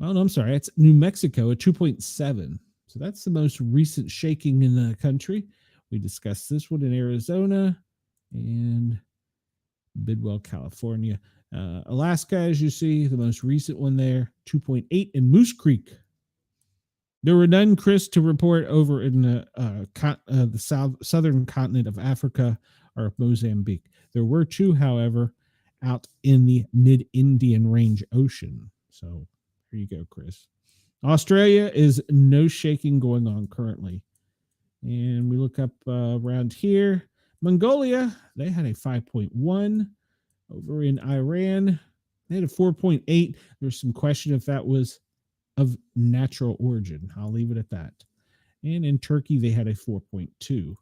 Oh, no, I'm sorry. It's New Mexico, a 2.7. So that's the most recent shaking in the country. We discussed this one in Arizona and Bidwell, California. Alaska, as you see, the most recent one there, 2.8 in Moose Creek. There were none, Chris, to report over in the southern continent of Africa or Mozambique. There were two, however, out in the mid-Indian Range Ocean. So here you go, Chris. Australia is no shaking going on currently. And we look up around here. Mongolia, they had a 5.1. Over in Iran, they had a 4.8. There's some question if that was of natural origin. I'll leave it at that. And in Turkey, they had a 4.2.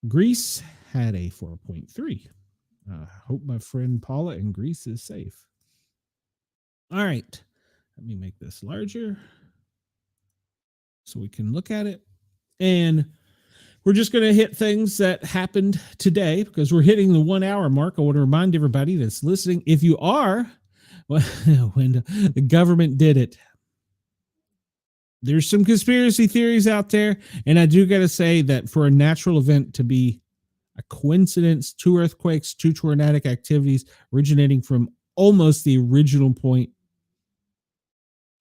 Greece had a 4.3. Hope my friend Paula in Greece is safe. All right. Let me make this larger so we can look at it. And we're just going to hit things that happened today because we're hitting the 1 hour mark. I want to remind everybody that's listening, if you are, well, when the government did it, there's some conspiracy theories out there. And I do got to say that for a natural event to be a coincidence, two earthquakes, two tornadic activities originating from almost the original point,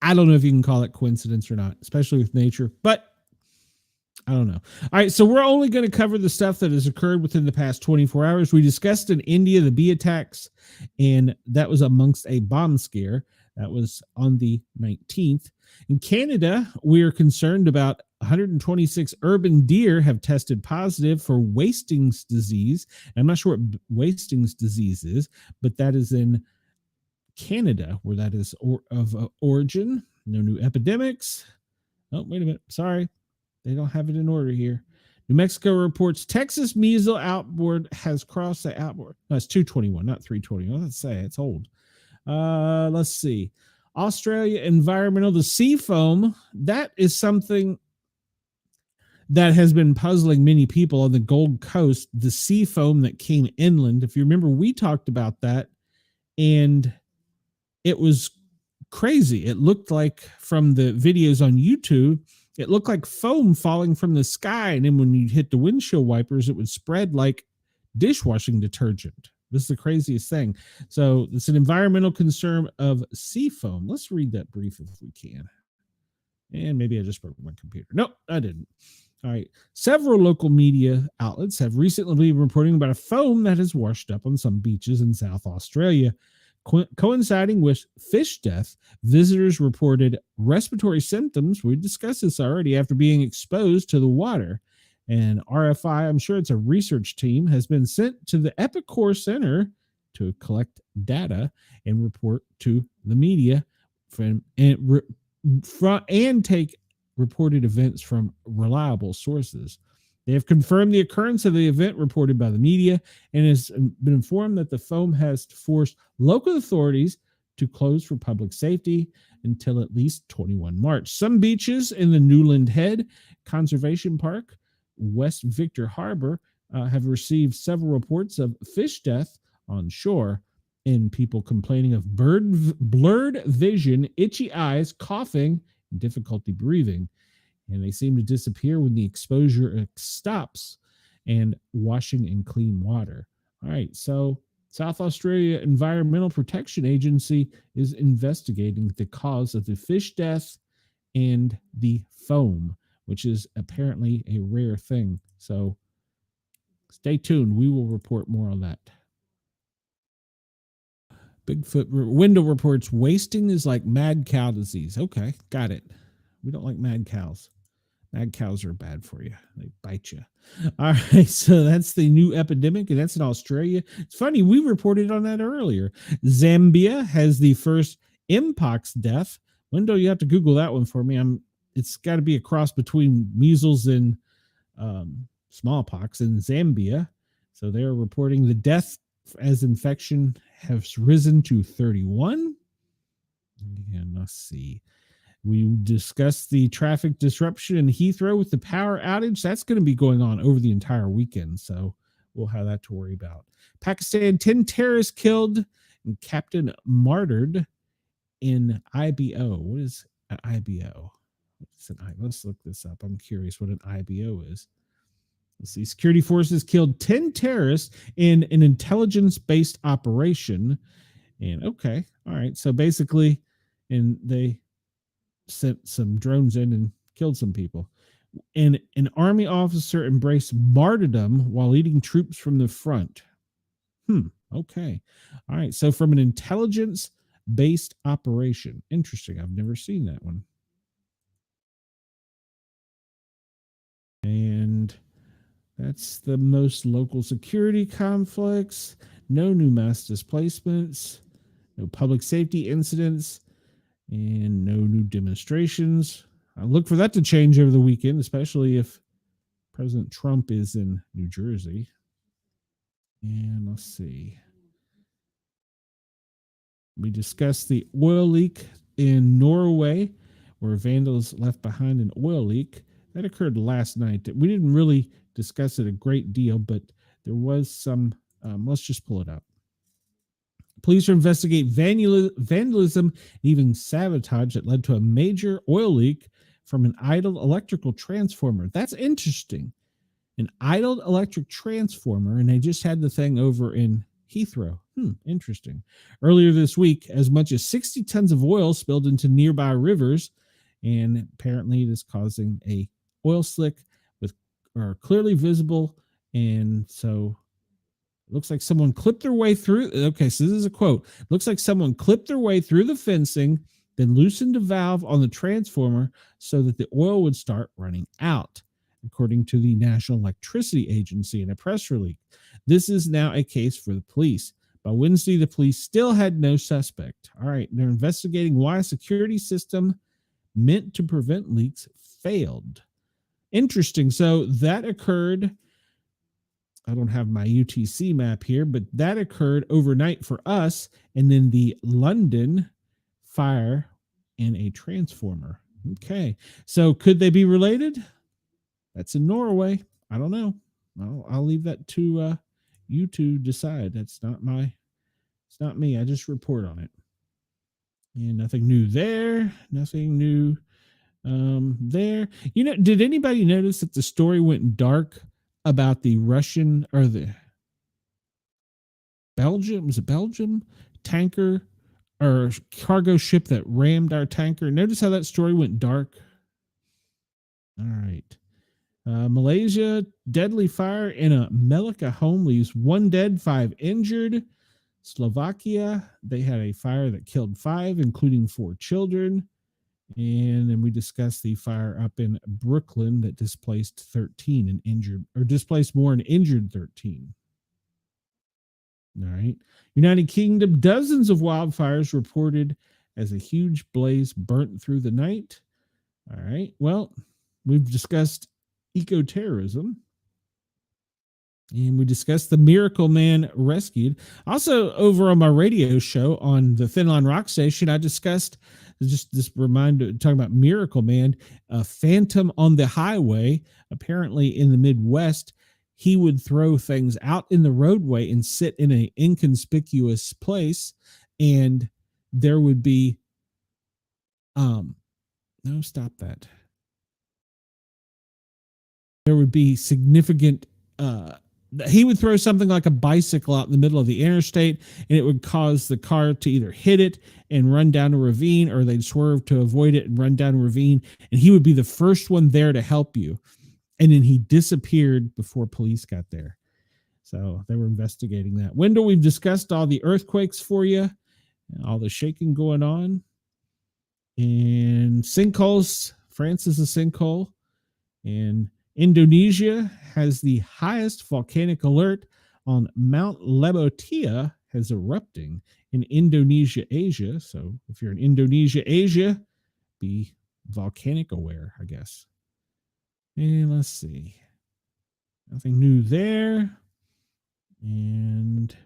I don't know if you can call it coincidence or not, especially with nature, but I don't know. All right, so we're only going to cover the stuff that has occurred within the past 24 hours. We discussed in India the bee attacks, and that was amongst a bomb scare. That was on the 19th. In Canada, we are concerned about 126 urban deer have tested positive for Wasting's disease. I'm not sure what Wasting's disease is, but that is in Canada, where that is of origin. No new epidemics. Oh, wait a minute. Sorry. They don't have it in order here. New Mexico reports Texas measles outboard has crossed the outboard. No, it's 221, not 321. Let's say it's old. Let's see. Australia environmental, the sea foam. That is something that has been puzzling many people on the Gold Coast. The sea foam that came inland. If you remember, we talked about that, and it was crazy. It looked like, from the videos on YouTube, it looked like foam falling from the sky, and then when you hit the windshield wipers, it would spread like dishwashing detergent. This is the craziest thing. So it's an environmental concern of sea foam. Let's read that brief if we can. And maybe I just broke my computer. Nope, I didn't. All right. Several local media outlets have recently been reporting about a foam that has washed up on some beaches in South Australia. Coinciding with fish death, visitors reported respiratory symptoms. We discussed this already after being exposed to the water. And RFI, I'm sure it's a research team, has been sent to the Epicor Center to collect data and report to the media and take reported events from reliable sources. They have confirmed the occurrence of the event reported by the media and has been informed that the foam has forced local authorities to close for public safety until at least 21 March. Some beaches in the Newland Head Conservation Park, West Victor Harbor, have received several reports of fish death on shore and people complaining of blurred vision, itchy eyes, coughing, and difficulty breathing. And they seem to disappear when the exposure stops, and washing in clean water. All right, so South Australia Environmental Protection Agency is investigating the cause of the fish death and the foam, which is apparently a rare thing. So stay tuned. We will report more on that. Bigfoot window reports wasting is like mad cow disease. Okay, got it. We don't like mad cows. Mad cows are bad for you. They bite you. All right, so that's the new epidemic, and that's in Australia. It's funny, we reported on that earlier. Zambia has the first mpox death. Wendell, you have to Google that one for me. It's got to be a cross between measles and smallpox in Zambia. So they're reporting the death as infection has risen to 31. And let's see. We discussed the traffic disruption in Heathrow with the power outage. That's going to be going on over the entire weekend, so we'll have that to worry about. Pakistan, 10 terrorists killed and captain martyred in IBO. What is an IBO? Let's look this up. I'm curious what an IBO is. Let's see. Security forces killed 10 terrorists in an intelligence-based operation. And okay, all right. So basically, and they sent some drones in and killed some people. And an army officer embraced martyrdom while leading troops from the front. Okay. All right. So from an intelligence-based operation. Interesting. I've never seen that one. And that's the most local security conflicts. No new mass displacements. No public safety incidents. And no new demonstrations. I look for that to change over the weekend, especially if President Trump is in New Jersey. And let's see. We discussed the oil leak in Norway, where vandals left behind an oil leak. That occurred last night. We didn't really discuss it a great deal, but there was some. Let's just pull it up. Police are investigating vandalism and even sabotage that led to a major oil leak from an idle electrical transformer. That's interesting. An idle electric transformer, and they just had the thing over in Heathrow. Interesting. Earlier this week, as much as 60 tons of oil spilled into nearby rivers, and apparently it is causing a oil slick are clearly visible. And so it looks like someone clipped their way through. Okay, so this is a quote. Looks like someone clipped their way through the fencing, then loosened a valve on the transformer so that the oil would start running out, according to the National Electricity Agency in a press release. This is now a case for the police. By Wednesday, the police still had no suspect. All right, they're investigating why a security system meant to prevent leaks failed. Interesting. So that occurred. I don't have my UTC map here, but that occurred overnight for us. And then the London fire in a transformer. Okay. So could they be related? That's in Norway. I don't know. I'll leave that to you to decide. It's not me. I just report on it. And nothing new there. Nothing new there. Did anybody notice that the story went dark about the Russian or the Belgium tanker or cargo ship that rammed our tanker? Notice how that story went dark? All right. Malaysia, deadly fire in a Melika home leaves 1 dead, 5 injured. Slovakia, they had a fire that killed 5, including 4 children. And then we discussed the fire up in Brooklyn that displaced 13 and injured, or displaced more and injured 13. All right. United Kingdom, dozens of wildfires reported as a huge blaze burnt through the night. All right. Well, we've discussed eco-terrorism. And we discussed the Miracle Man rescued. Also, over on my radio show on the Thin Line Rock Station, I discussed just this reminder, talking about Miracle Man, a phantom on the highway. Apparently in the Midwest, he would throw things out in the roadway and sit in an inconspicuous place. And there would be, no, stop that. There would be significant, he would throw something like a bicycle out in the middle of the interstate, and it would cause the car to either hit it and run down a ravine, or they'd swerve to avoid it and run down a ravine. And he would be the first one there to help you. And then he disappeared before police got there. So they were investigating that. Wendell, we've discussed all the earthquakes for you, all the shaking going on. And sinkholes, France is a sinkhole. And Indonesia has the highest volcanic alert on Mount Lebotia has erupting in Indonesia, Asia. So if you're in Indonesia, Asia, be volcanic aware, I guess. And let's see. Nothing new there. And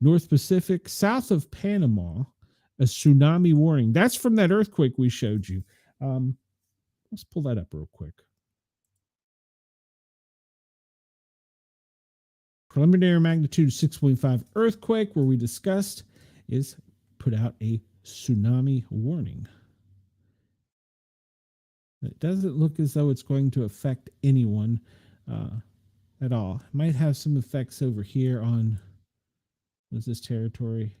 North Pacific, south of Panama, a tsunami warning. That's from that earthquake we showed you. Let's pull that up real quick. Preliminary magnitude 6.5 earthquake, where we discussed, is put out a tsunami warning. It doesn't look as though it's going to affect anyone at all. It might have some effects over here on, what's this territory?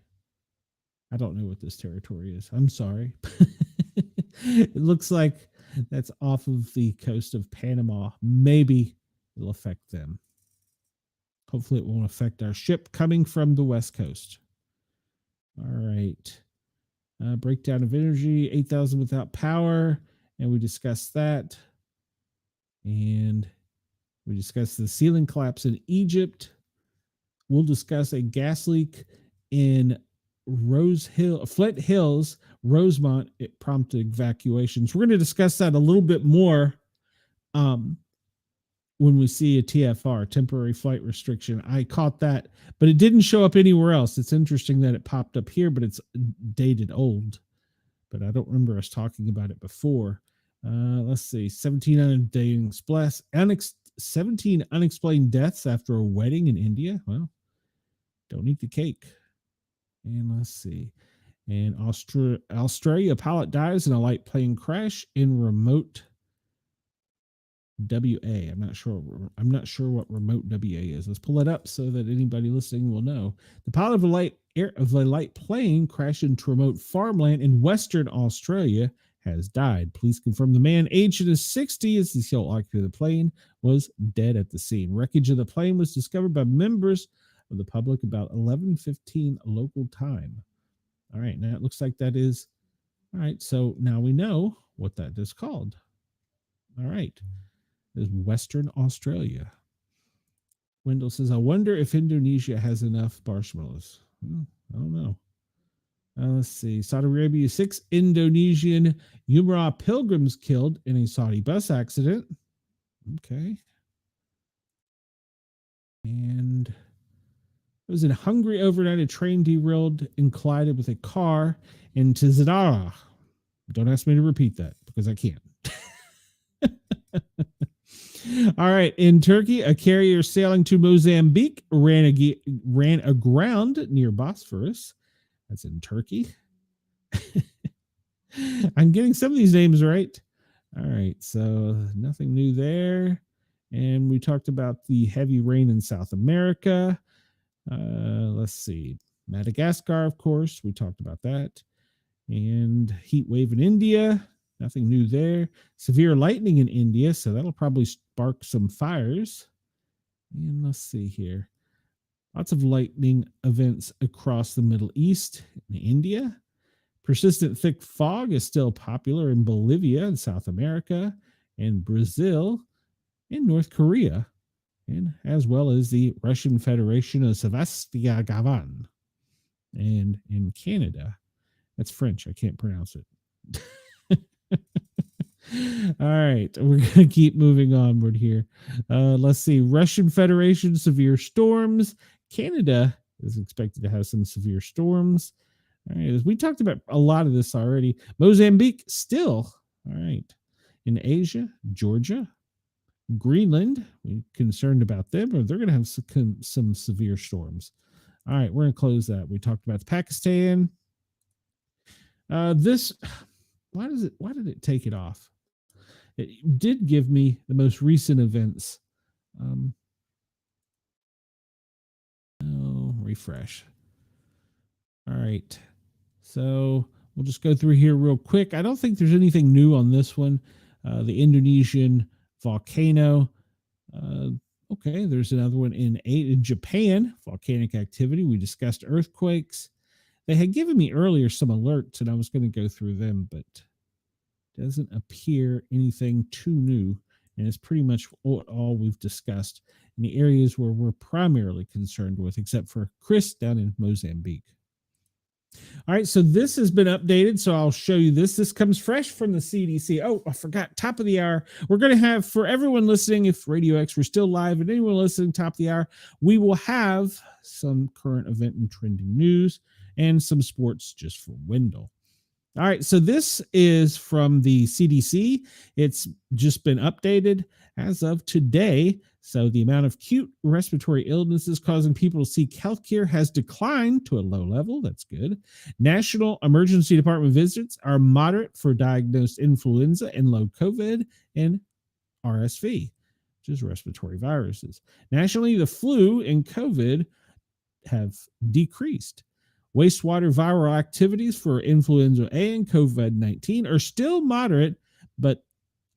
I don't know what this territory is. I'm sorry. It looks like that's off of the coast of Panama. Maybe it'll affect them. Hopefully it won't affect our ship coming from the West Coast. All right. Breakdown of energy, 8,000 without power. And we discussed that. And we discussed the ceiling collapse in Egypt. We'll discuss a gas leak in Flint Hills, Rosemont. It prompted evacuations. We're going to discuss that a little bit more when we see a TFR, temporary flight restriction. I caught that, but it didn't show up anywhere else. It's interesting that it popped up here, but it's dated old. But I don't remember us talking about it before. Let's see, 17 unexplained deaths after a wedding in India. Well, don't eat the cake. And let's see. And Australia, a pilot dies in a light plane crash in remote WA. I'm not sure what remote WA is. Let's pull it up so that anybody listening will know. The pilot of a light plane crashed into remote farmland in Western Australia, has died. Police confirmed the man, aged in his 60s, the sole occupant of the plane, was dead at the scene. Wreckage of the plane was discovered by members of the public about 11:15 local time. All right, now it looks like that is, all right, so now we know what that is called. All right, it's Western Australia. Wendell says, I wonder if Indonesia has enough marshmallows. I don't know. Let's see. Saudi Arabia, 6 Indonesian Umrah pilgrims killed in a Saudi bus accident. Okay. And it was in Hungary overnight. A train derailed and collided with a car in Tizadara. Don't ask me to repeat that because I can't. All right. In Turkey, a carrier sailing to Mozambique ran aground near Bosphorus. That's in Turkey. I'm getting some of these names right. All right. So nothing new there. And we talked about the heavy rain in South America. Let's see. Madagascar, of course. We talked about that. And heat wave in India. Nothing new there. Severe lightning in India. So that'll probably spark some fires. And let's see here. Lots of lightning events across the Middle East and India. Persistent thick fog is still popular in Bolivia and South America and Brazil and North Korea, and as well as the Russian Federation of Sevastopol and in Canada. That's French. I can't pronounce it. All right, we're going to keep moving onward here. Let's see. Russian Federation, severe storms. Canada is expected to have some severe storms. All right, we talked about a lot of this already. Mozambique still. All right. In Asia, Georgia, Greenland, we're concerned about them, or they're going to have some severe storms. All right, we're going to close that. We talked about Pakistan. Why did it take it off? It did give me the most recent events. Refresh. All right. So we'll just go through here real quick. I don't think there's anything new on this one. The Indonesian volcano. Okay, there's another one in Japan, volcanic activity. We discussed earthquakes. They had given me earlier some alerts, and I was going to go through them, but doesn't appear anything too new. And it's pretty much all we've discussed in the areas where we're primarily concerned with, except for Chris down in Mozambique. All right, so this has been updated, so I'll show you this. This comes fresh from the CDC. Oh, I forgot, top of the hour. We're going to have, for everyone listening, if Radio X were still live, and anyone listening top of the hour, we will have some current event and trending news and some sports just for Wendell. All right, so this is from the CDC. It's just been updated as of today. So the amount of acute respiratory illnesses causing people to seek healthcare has declined to a low level. That's good. National emergency department visits are moderate for diagnosed influenza and low COVID and RSV, which is respiratory viruses. Nationally, the flu and COVID have decreased. Wastewater viral activities for influenza A and COVID-19 are still moderate, but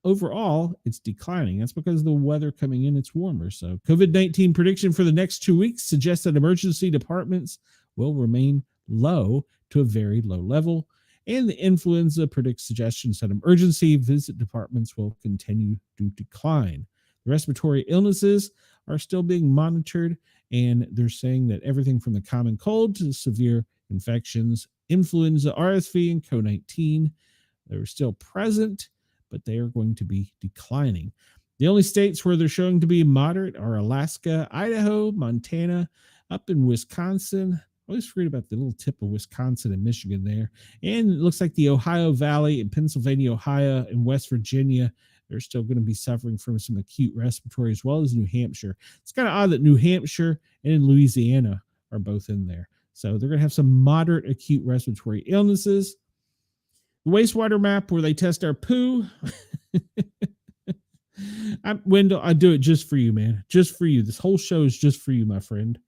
overall, it's declining. That's because of the weather coming in, it's warmer. So COVID-19 prediction for the next 2 weeks suggests that emergency departments will remain low to a very low level. And the influenza predicts suggestions that emergency visit departments will continue to decline. The respiratory illnesses are still being monitored, and they're saying that everything from the common cold to severe infections, influenza, RSV, and COVID-19, they're still present, but they are going to be declining. The only states where they're showing to be moderate are Alaska, Idaho, Montana, up in Wisconsin. I always forget about the little tip of Wisconsin and Michigan there. And it looks like the Ohio Valley and Pennsylvania, Ohio, and West Virginia, they're still going to be suffering from some acute respiratory, as well as New Hampshire. It's kind of odd that New Hampshire and Louisiana are both in there. So they're going to have some moderate acute respiratory illnesses. The wastewater map where they test our poo. Wendell, I do it just for you, man. Just for you. This whole show is just for you, my friend.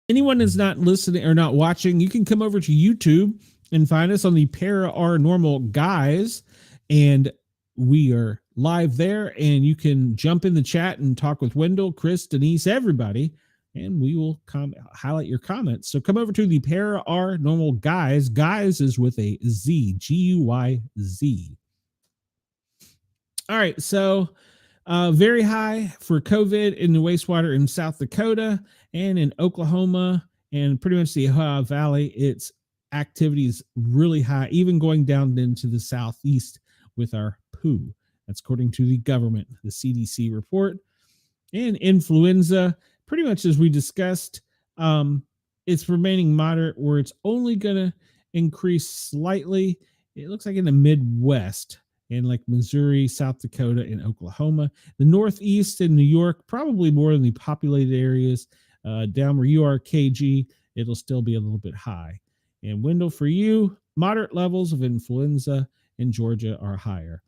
Anyone that's not listening or not watching, you can come over to YouTube And find us on the Paranormal Guys, and we are live there, and you can jump in the chat and talk with Wendell, Chris, Denise, everybody, and we will highlight your comments. So come over to the Paranormal Guys. Guys is with a Z, Guyz. All right, so very high for COVID in the wastewater in South Dakota and in Oklahoma and pretty much the Ohio Valley. It's activity is really high, even going down into the southeast with our poo. That's according to the government, the CDC report. And influenza, pretty much as we discussed, it's remaining moderate, where it's only going to increase slightly. It looks like in the Midwest, in like Missouri, South Dakota, and Oklahoma. The Northeast and New York, probably more in the populated areas. Down where you are, KG, it'll still be a little bit high. And Wendell, for you, moderate levels of influenza in Georgia are higher.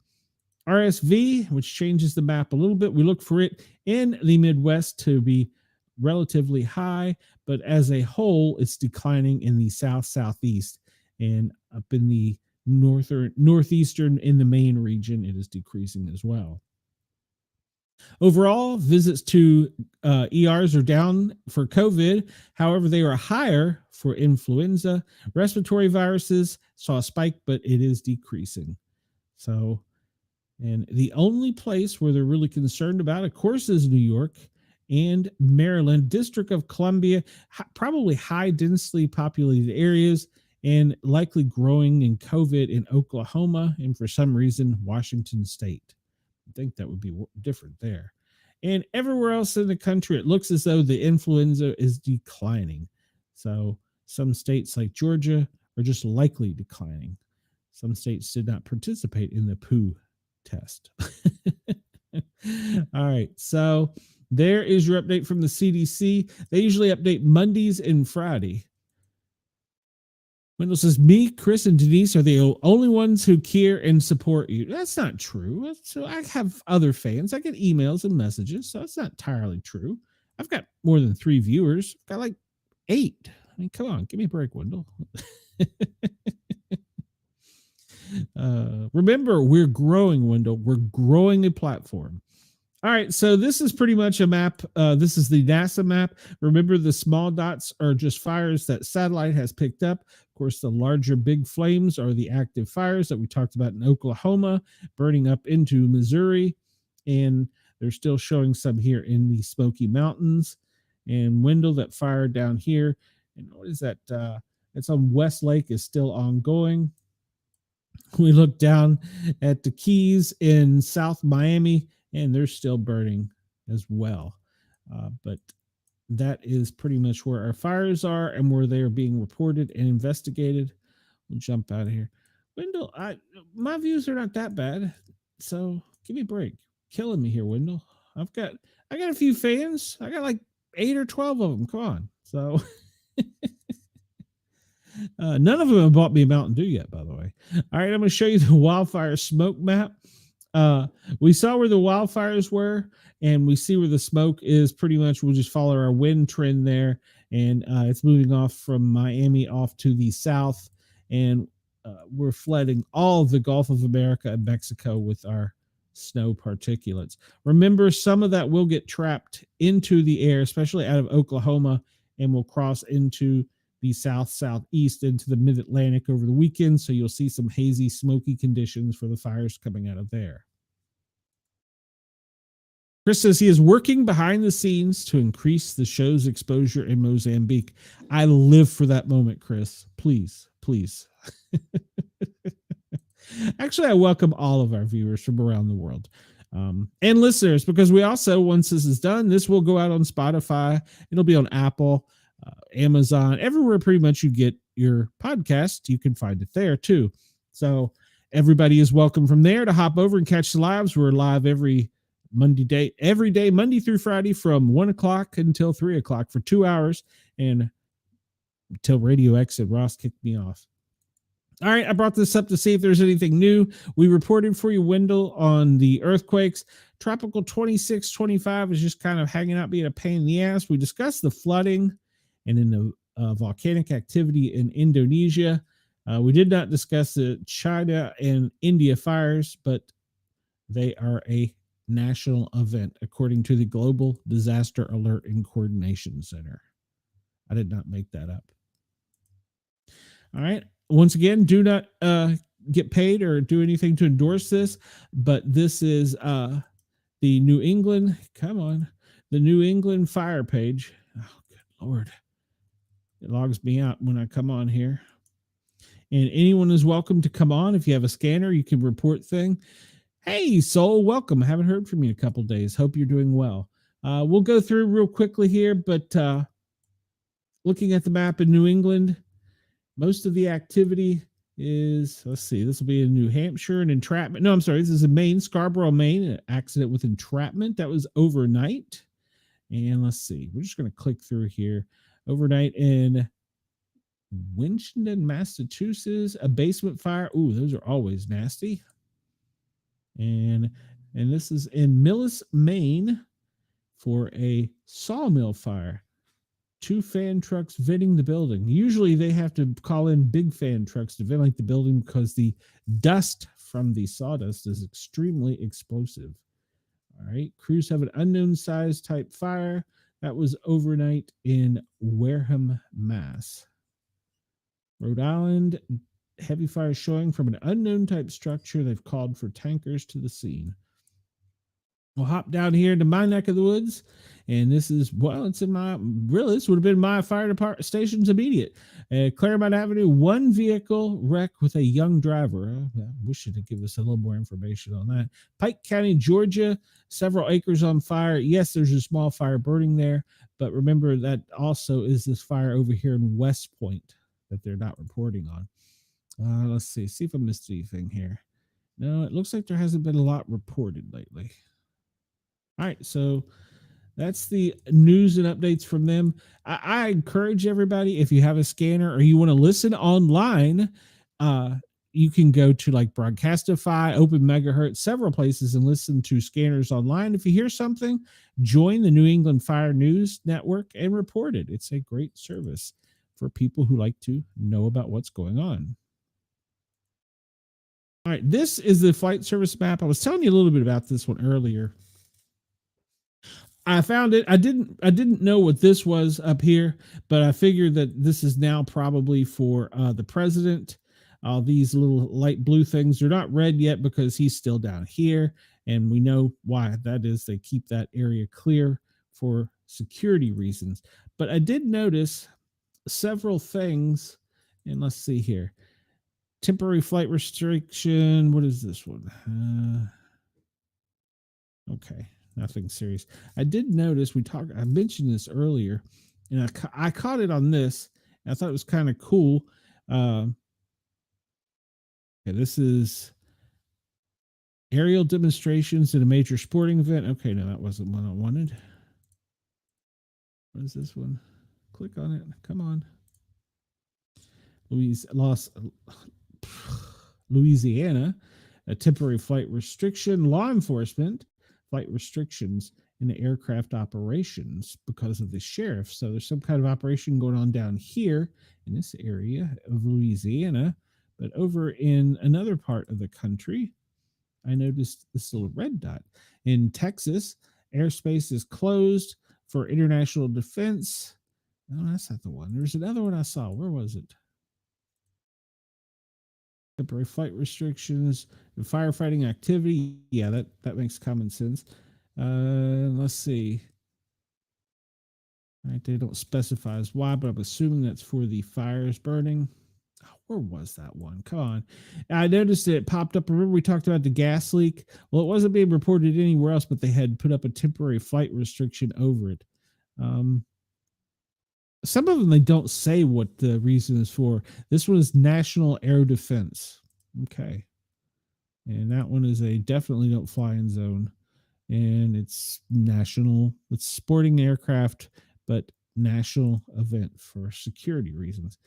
RSV, which changes the map a little bit, we look for it in the Midwest to be relatively high, but as a whole, it's declining in the southeast, and up in the northeastern in the Maine region, it is decreasing as well. Overall, visits to ERs are down for COVID. However, they are higher for influenza. Respiratory viruses saw a spike, but it is decreasing. So, and the only place where they're really concerned about, of course, is New York and Maryland, District of Columbia, probably high densely populated areas, and likely growing in COVID in Oklahoma, and for some reason, Washington State. I think that would be different there. And everywhere else in the country, it looks as though the influenza is declining. So some states like Georgia are just likely declining. Some states did not participate in the poo test. All right. So there is your update from the CDC. They usually update Mondays and Friday. Wendell says, me, Chris, and Denise are the only ones who care and support you. That's not true. So I have other fans. I get emails and messages, so it's not entirely true. I've got more than 3 viewers. I've got like 8. I mean, come on, give me a break, Wendell. Remember, we're growing, Wendell. We're growing a platform. All right, so this is pretty much a map. This is the NASA map. Remember, the small dots are just fires that satellite has picked up. Of course, the larger big flames are the active fires that we talked about in Oklahoma, burning up into Missouri, and they're still showing some here in the Smoky Mountains. And Wendell, that fire down here, and what is that? It's on West Lake, is still ongoing. We look down at the Keys in South Miami, and they're still burning as well. But that is pretty much where our fires are and where they are being reported and investigated. We'll jump out of here. Wendell, my views are not that bad, so give me a break. Killing me here, Wendell. I got a few fans. I got like 8 or 12 of them. Come on. So none of them have bought me a Mountain Dew yet, by the way. All right, I'm going to show you the wildfire smoke map. We saw where the wildfires were, and we see where the smoke is. Pretty much, we'll just follow our wind trend there, and it's moving off from Miami off to the south, and we're flooding all of the Gulf of America and Mexico with our snow particulates. Remember, some of that will get trapped into the air, especially out of Oklahoma, and will cross into the southeast into the mid-Atlantic over the weekend. So you'll see some hazy, smoky conditions for the fires coming out of there. Chris says he is working behind the scenes to increase the show's exposure in Mozambique. I live for that moment, Chris. Please, please. Actually, I welcome all of our viewers from around the world and listeners, because we also, once this is done, this will go out on Spotify. It'll be on Apple, Amazon, everywhere pretty much you get your podcast. You can find it there too. So everybody is welcome from there to hop over and catch the lives. We're live every day, Monday through Friday from 1 o'clock until 3 o'clock for 2 hours, and until Radio X and Ross kicked me off. All right, I brought this up to see if there's anything new. We reported for you, Wendell, on the earthquakes. Tropical 2625 is just kind of hanging out, being a pain in the ass. We discussed the flooding and in the volcanic activity in Indonesia. We did not discuss the China and India fires, but they are a national event, according to the Global Disaster Alert and Coordination Center. I did not make that up. All right. Once again, do not get paid or do anything to endorse this, but this is the New England, the New England fire page. Oh, good Lord. It logs me out when I come on here. And anyone is welcome to come on. If you have a scanner, you can report thing. Hey, Soul, welcome. I haven't heard from you in a couple of days. Hope you're doing well. We'll go through real quickly here, but looking at the map in New England, most of the activity is, let's see, this will be in New Hampshire and entrapment. No, I'm sorry, this is in Maine, Scarborough, Maine, an accident with entrapment. That was overnight. And let's see, we're just going to click through here. Overnight in Winchendon, Massachusetts, a basement fire. Ooh, those are always nasty. And this is in Millis, Maine, for a sawmill fire. 2 fan trucks venting the building. Usually they have to call in big fan trucks to ventilate the building because the dust from the sawdust is extremely explosive. All right. Crews have an unknown size type fire. That was overnight in Wareham, Mass. Rhode Island, heavy fire showing from an unknown type structure. They've called for tankers to the scene. We'll hop down here into my neck of the woods. And this is, well, it's in my, really, this would have been my fire department station's immediate. Claremont Avenue, 1 vehicle wreck with a young driver. I wish it would give us a little more information on that. Pike County, Georgia, several acres on fire. Yes, there's a small fire burning there. But remember that also is this fire over here in West Point that they're not reporting on. Let's see if I missed anything here. No, it looks like there hasn't been a lot reported lately. All right, so that's the news and updates from them. I encourage everybody, if you have a scanner or you want to listen online, you can go to like Broadcastify, Open Megahertz, several places and listen to scanners online. If you hear something, join the New England Fire News Network and report it. It's a great service for people who like to know about what's going on. All right, this is the flight service map. I was telling you a little bit about this one earlier. I found it. I didn't know what this was up here, but I figured that this is now probably for the president. These little light blue things are not red yet because he's still down here, and we know why that is. They keep that area clear for security reasons. But I did notice several things, and let's see here. Temporary flight restriction. What is this one? Okay. Nothing serious. I did notice I mentioned this earlier, and I caught it on this. And I thought it was kind of cool. Okay, this is aerial demonstrations at a major sporting event. Okay, no, that wasn't one I wanted. What is this one? Click on it. Come on. Louisiana, a temporary flight restriction. Law enforcement. Flight restrictions in the aircraft operations because of the sheriff. So there's some kind of operation going on down here in this area of Louisiana. But over in another part of the country, I noticed this little red dot. In Texas, airspace is closed for international defense. No, that's not the one. There's another one I saw. Where was it? Temporary flight restrictions and firefighting activity. Yeah, that makes common sense. Let's see. All right, they don't specify as why, but I'm assuming that's for the fires burning. Oh, where was that one? Come on. I noticed it popped up. Remember we talked about the gas leak? Well, it wasn't being reported anywhere else, but they had put up a temporary flight restriction over it. Some of them, they don't say what the reason is for. This one is National Air Defense. Okay. And that one is a definitely don't fly in zone. And it's national, it's sporting aircraft, but national event for security reasons.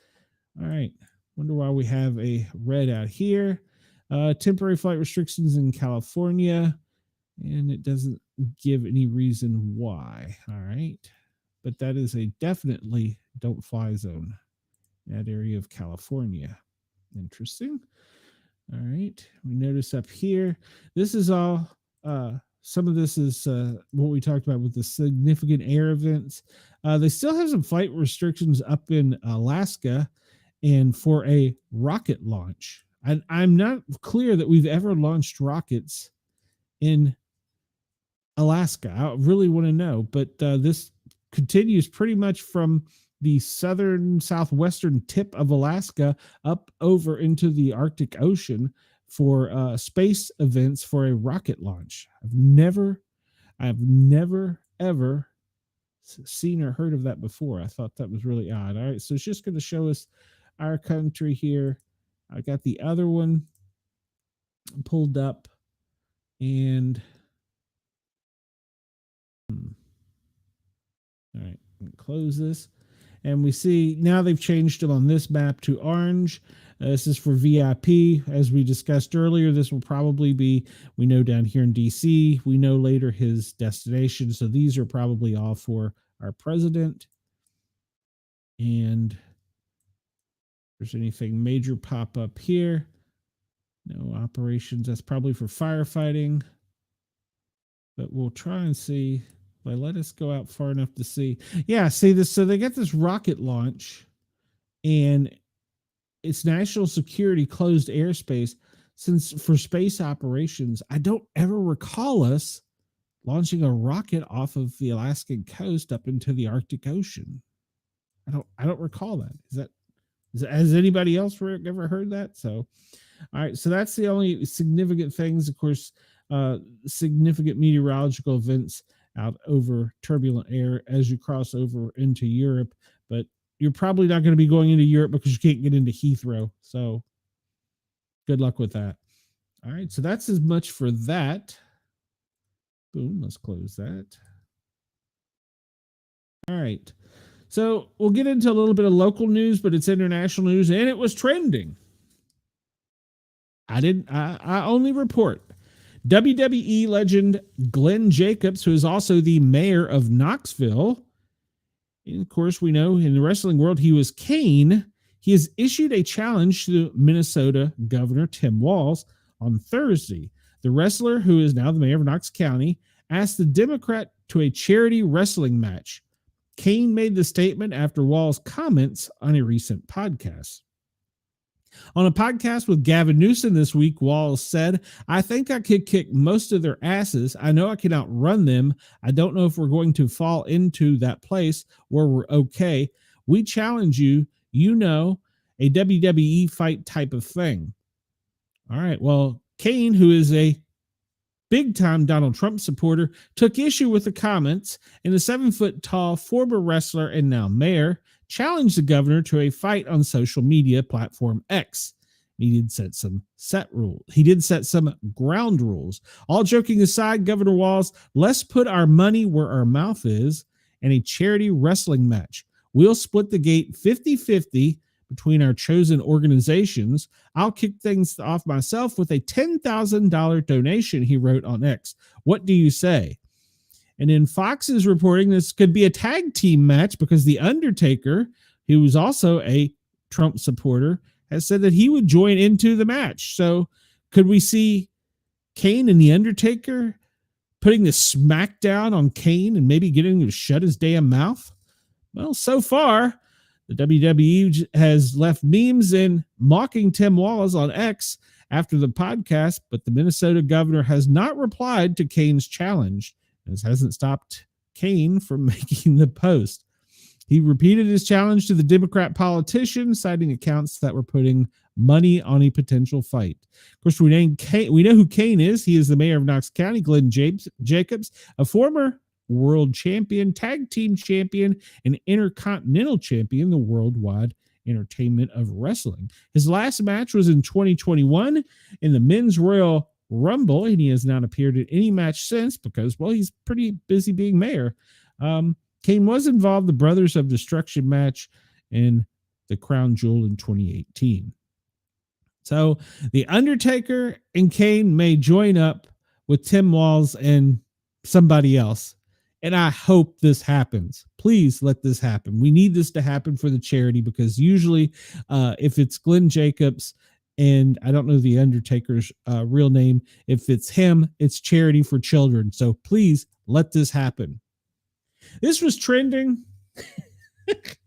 All right. Wonder why we have a red out here. Temporary flight restrictions in California. And it doesn't give any reason why. All right. But that is a definitely don't fly zone, that area of California. Interesting. All right. We notice up here, this is all, some of this is what we talked about with the significant air events. They still have some flight restrictions up in Alaska and for a rocket launch. I'm not clear that we've ever launched rockets in Alaska. I really want to know, but this continues pretty much from the southwestern tip of Alaska up over into the Arctic Ocean for space events for a rocket launch. I've never ever seen or heard of that before. I thought that was really odd. All right, so it's just going to show us our country here. I got the other one pulled up, and all right, close this. And we see now they've changed it on this map to orange. This is for VIP. As we discussed earlier, this will probably be, we know down here in DC, we know later his destination. So these are probably all for our president. And if there's anything major pop up here, no operations. That's probably for firefighting. But we'll try and see. Let us go out far enough to see. Yeah, see this. So they get this rocket launch, and it's national security closed airspace. Since for space operations, I don't ever recall us launching a rocket off of the Alaskan coast up into the Arctic Ocean. I don't recall that. Has anybody else ever heard that? So, all right. So that's the only significant things. Of course, significant meteorological events out over turbulent air as you cross over into Europe, but you're probably not going to be going into Europe because you can't get into Heathrow. So good luck with that. All right. So that's as much for that. Boom. Let's close that. All right. So we'll get into a little bit of local news, but it's international news, and it was trending. I only report. WWE legend Glen Jacobs, who is also the mayor of Knoxville. And of course, we know in the wrestling world, he was Kane. He has issued a challenge to Minnesota Governor Tim Walz on Thursday. The wrestler, who is now the mayor of Knox County, asked the Democrat to a charity wrestling match. Kane made the statement after Walz's comments on a recent podcast. On a podcast with Gavin Newsom this week, Walz said, "I think I could kick most of their asses. I know I can outrun them. I don't know if we're going to fall into that place where we're okay. We challenge you, a WWE fight type of thing." All right. Well, Kane, who is a big-time Donald Trump supporter, took issue with the comments, and the 7-foot-tall former wrestler and now mayor challenged the governor to a fight on social media platform X. He did set some ground rules. All joking aside, Governor Walz, let's put our money where our mouth is and a charity wrestling match. We'll split the gate 50-50 between our chosen organizations. I'll kick things off myself with a $10,000 donation, he wrote on X. What do you say? And then Fox is reporting this could be a tag team match because The Undertaker, who was also a Trump supporter, has said that he would join into the match. So could we see Kane and The Undertaker putting the smackdown on Kane and maybe getting him to shut his damn mouth? Well, so far, the WWE has left memes in mocking Tim Walz on X after the podcast, but the Minnesota governor has not replied to Kane's challenge. This hasn't stopped Kane from making the post. He repeated his challenge to the Democrat politician, citing accounts that were putting money on a potential fight. Of course, we know who Kane is. He is the mayor of Knox County, Glen Jacobs, a former world champion, tag team champion, and intercontinental champion, the worldwide entertainment of wrestling. His last match was in 2021 in the Men's Royal Rumble, and he has not appeared in any match since because, well, he's pretty busy being mayor. Kane was involved in the Brothers of Destruction match in the Crown Jewel in 2018. So The Undertaker and Kane may join up with Tim Walz and somebody else. And I hope this happens. Please let this happen. We need this to happen for the charity because usually if it's Glen Jacobs And I don't know the Undertaker's real name. If it's him, it's charity for children. So please let this happen. This was trending.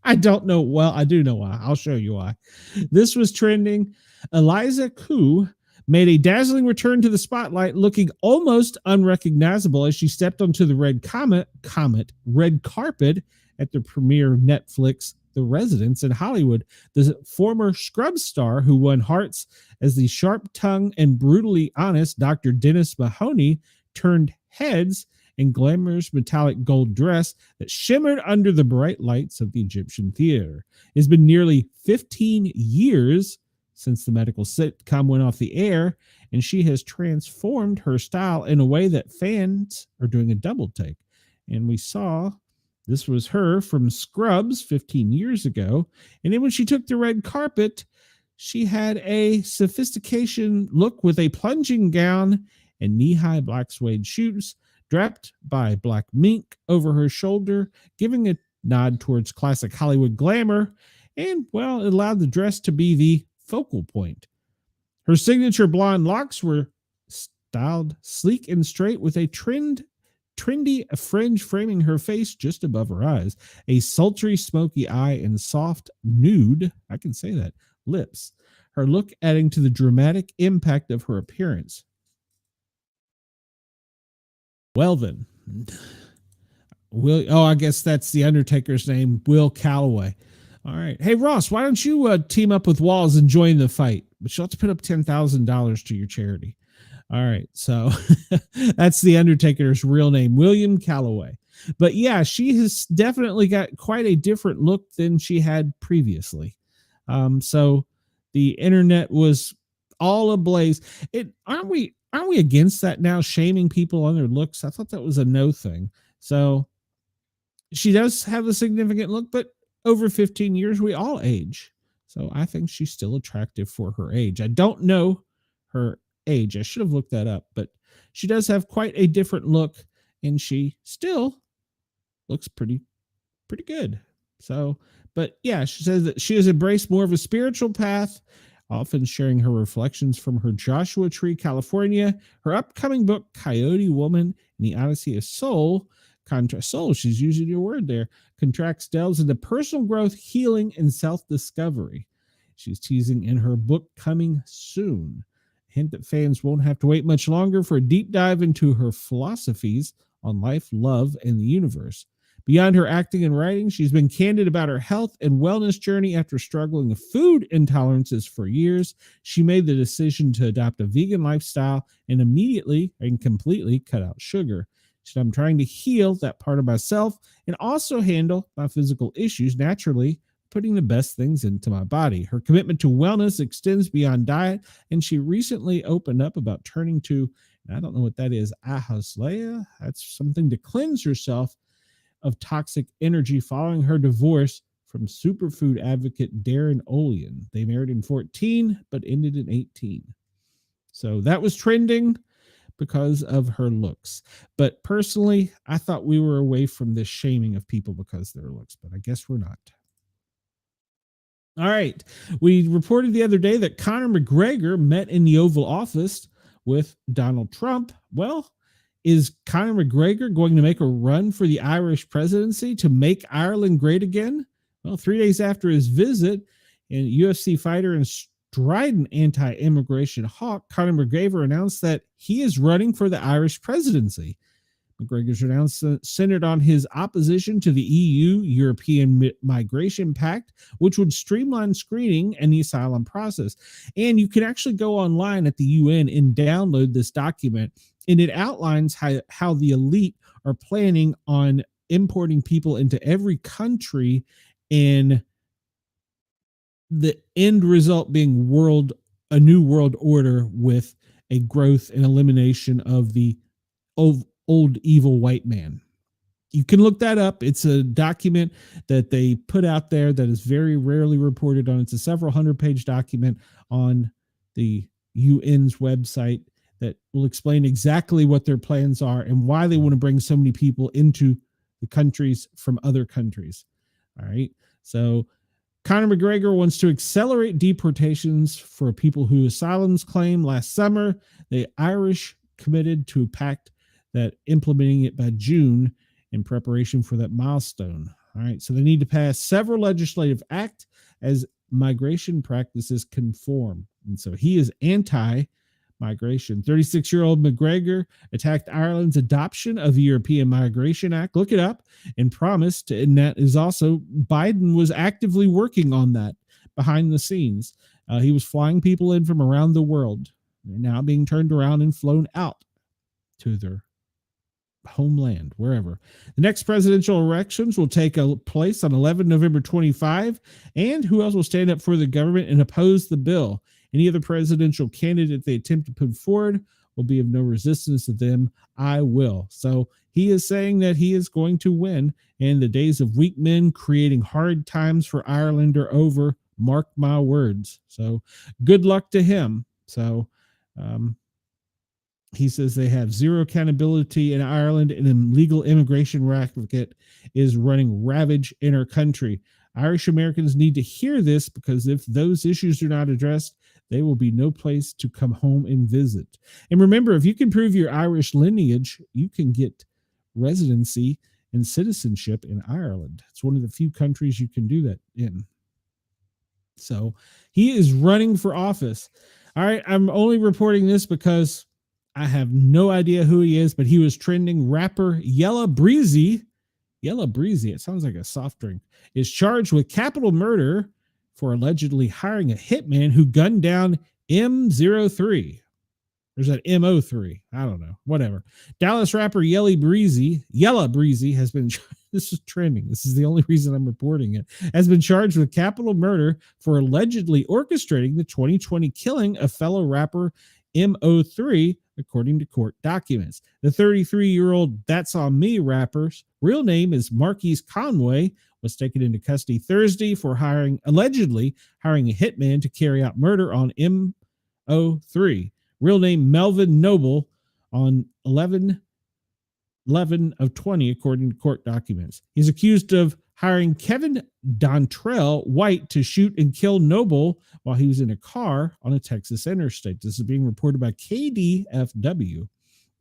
I don't know. Well, I do know why. I'll show you why. This was trending. Eliza Koo made a dazzling return to the spotlight, looking almost unrecognizable as she stepped onto the red carpet at the premiere of Netflix The Residence in Hollywood. The former Scrubs star who won hearts as the sharp-tongued and brutally honest Dr. Dennis Mahoney turned heads in glamorous metallic gold dress that shimmered under the bright lights of the Egyptian theater. It's been nearly 15 years since the medical sitcom went off the air, and she has transformed her style in a way that fans are doing a double take. And we saw this was her from Scrubs 15 years ago. And then when she took the red carpet, she had a sophistication look with a plunging gown and knee-high black suede shoes, draped by black mink over her shoulder, giving a nod towards classic Hollywood glamour, and, well, it allowed the dress to be the focal point. Her signature blonde locks were styled sleek and straight with a trendy fringe framing her face just above her eyes, a sultry smoky eye, and soft nude, I can say that, lips. Her look adding to the dramatic impact of her appearance. Well then, I guess that's the Undertaker's name, Will Calloway. All right. Hey, Ross, why don't you team up with Walls and join the fight? But you'll have to put up $10,000 to your charity. All right. So that's the Undertaker's real name, William Calloway. But yeah, she has definitely got quite a different look than she had previously. So the internet was all ablaze. Aren't we against that now, shaming people on their looks? I thought that was a no thing. So she does have a significant look, but over 15 years, we all age. So I think she's still attractive for her age. I don't know her age. I should have looked that up, but she does have quite a different look, and she still looks pretty good. So, but yeah, she says that she has embraced more of a spiritual path, often sharing her reflections from her Joshua Tree, California. Her upcoming book, Coyote Woman and the Odyssey of Soul, she's using your word there, delves into personal growth, healing, and self-discovery. She's teasing in her book coming soon. Hint that fans won't have to wait much longer for a deep dive into her philosophies on life, love, and the universe. Beyond her acting and writing, she's been candid about her health and wellness journey after struggling with food intolerances for years. She made the decision to adopt a vegan lifestyle and immediately and completely cut out sugar. She said, I'm trying to heal that part of myself and also handle my physical issues naturally, putting the best things into my body. Her commitment to wellness extends beyond diet, and she recently opened up about turning to, and I don't know what that is, Ahosleia. That's something to cleanse herself of toxic energy following her divorce from superfood advocate Darren Olean. They married in 14, but ended in 18. So that was trending because of her looks. But personally, I thought we were away from this shaming of people because of their looks, but I guess we're not. All right. We reported the other day that Conor McGregor met in the Oval Office with Donald Trump. Well, is Conor McGregor going to make a run for the Irish presidency to make Ireland great again? Well, 3 days after his visit, and UFC fighter and strident anti-immigration hawk, Conor McGregor announced that he is running for the Irish presidency. McGregor's announcement centered on his opposition to the EU European Migration Pact, which would streamline screening and the asylum process. And you can actually go online at the UN and download this document, and it outlines how the elite are planning on importing people into every country, and the end result being a new world order with a growth and elimination of the old evil white man. You can look that up. It's a document that they put out there that is very rarely reported on. It's a several 100-page document on the UN's website that will explain exactly what their plans are and why they want to bring so many people into the countries from other countries. All right. So Conor McGregor wants to accelerate deportations for people who asylums claim last summer. The Irish committed to a pact that implementing it by June in preparation for that milestone. All right, so they need to pass several legislative acts as migration practices conform. And so he is anti-migration. 36-year-old McGregor attacked Ireland's adoption of the European Migration Act. Look it up. And promised, and that is also, Biden was actively working on that behind the scenes. He was flying people in from around the world. They're now being turned around and flown out to their homeland, wherever. The next presidential elections will take place on 11 November 25. And who else will stand up for the government and oppose the bill? Any other presidential candidate they attempt to put forward will be of no resistance to them. I will. So he is saying that he is going to win, and the days of weak men creating hard times for Ireland are over. Mark my words. So good luck to him. So he says they have zero accountability in Ireland, and an illegal immigration racket is running ravage in our country. Irish Americans need to hear this, because if those issues are not addressed, there will be no place to come home and visit. And remember, if you can prove your Irish lineage, you can get residency and citizenship in Ireland. It's one of the few countries you can do that in. So he is running for office. All right, I'm only reporting this because I have no idea who he is, but he was trending. Rapper Yella Breezy, it sounds like a soft drink, is charged with capital murder for allegedly hiring a hitman who gunned down M03. There's that MO3. I don't know. Whatever. Dallas rapper Yella Breezy has been, this is trending. This is the only reason I'm reporting it, has been charged with capital murder for allegedly orchestrating the 2020 killing of fellow rapper MO3, according to court documents. The 33-year-old That's On Me rapper's real name is Marquise Conway, was taken into custody Thursday for allegedly hiring a hitman to carry out murder on MO3. Real name Melvin Noble, on 11/11 of 20, according to court documents. He's accused of hiring Kevin Dontrell White to shoot and kill Noble while he was in a car on a Texas interstate. This is being reported by KDFW.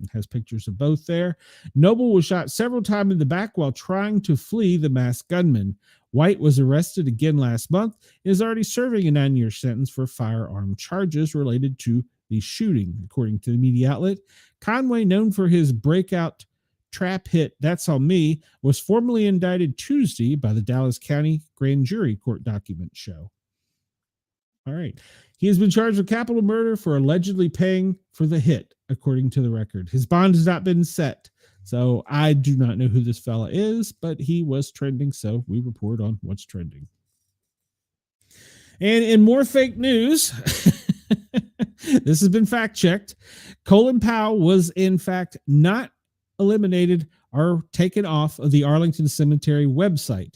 It has pictures of both there. Noble was shot several times in the back while trying to flee the masked gunman. White was arrested again last month and is already serving a 9-year sentence for firearm charges related to the shooting, according to the media outlet. Conway, known for his breakout trap hit That's On Me, was formally indicted Tuesday by the Dallas County grand jury, court documents show. All right. He has been charged with capital murder for allegedly paying for the hit, according to the record. His bond has not been set, so I do not know who this fella is, but he was trending, so we report on what's trending. And in more fake news, this has been fact-checked. Colin Powell was, in fact, not eliminated or taken off of the Arlington Cemetery website.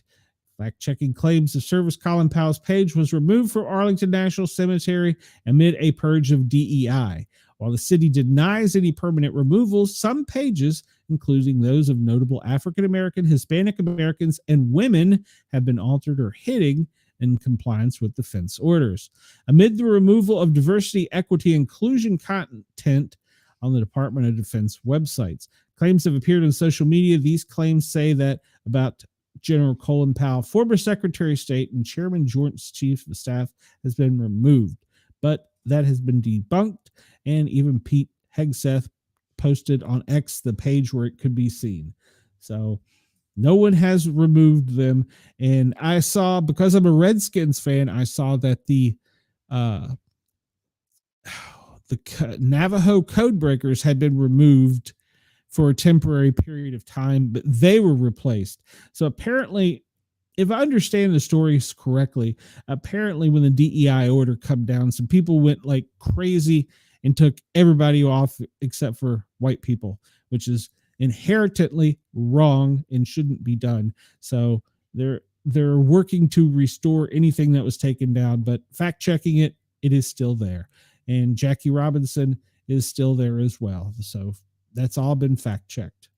Fact-checking claims of service Colin Powell's page was removed from Arlington National Cemetery amid a purge of DEI. While the city denies any permanent removals, some pages, including those of notable African American, Hispanic Americans, and women, have been altered or hidden in compliance with defense orders. Amid the removal of diversity, equity, inclusion content on the Department of Defense websites, claims have appeared on social media. These claims say that about General Colin Powell, former Secretary of State and Chairman Joint Chief of Staff, has been removed. But that has been debunked, and even Pete Hegseth posted on X the page where it could be seen. So no one has removed them. And I saw, because I'm a Redskins fan, I saw that the Navajo Codebreakers had been removed for a temporary period of time, but they were replaced. So apparently, if I understand the stories correctly, apparently when the DEI order come down, some people went like crazy and took everybody off except for white people, which is inherently wrong and shouldn't be done. So they're working to restore anything that was taken down, but fact checking it is still there. And Jackie Robinson is still there as well. So that's all been fact checked.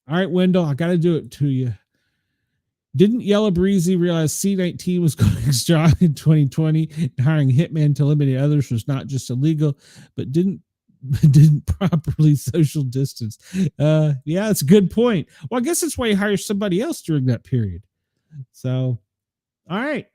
All right, Wendell, I got to do it to you. Didn't Yellow Breezy realize C-19 was going strong in 2020 and hiring hitmen to eliminate others was not just illegal, but didn't properly social distance? Yeah, that's a good point. Well, I guess that's why you hire somebody else during that period. So, all right.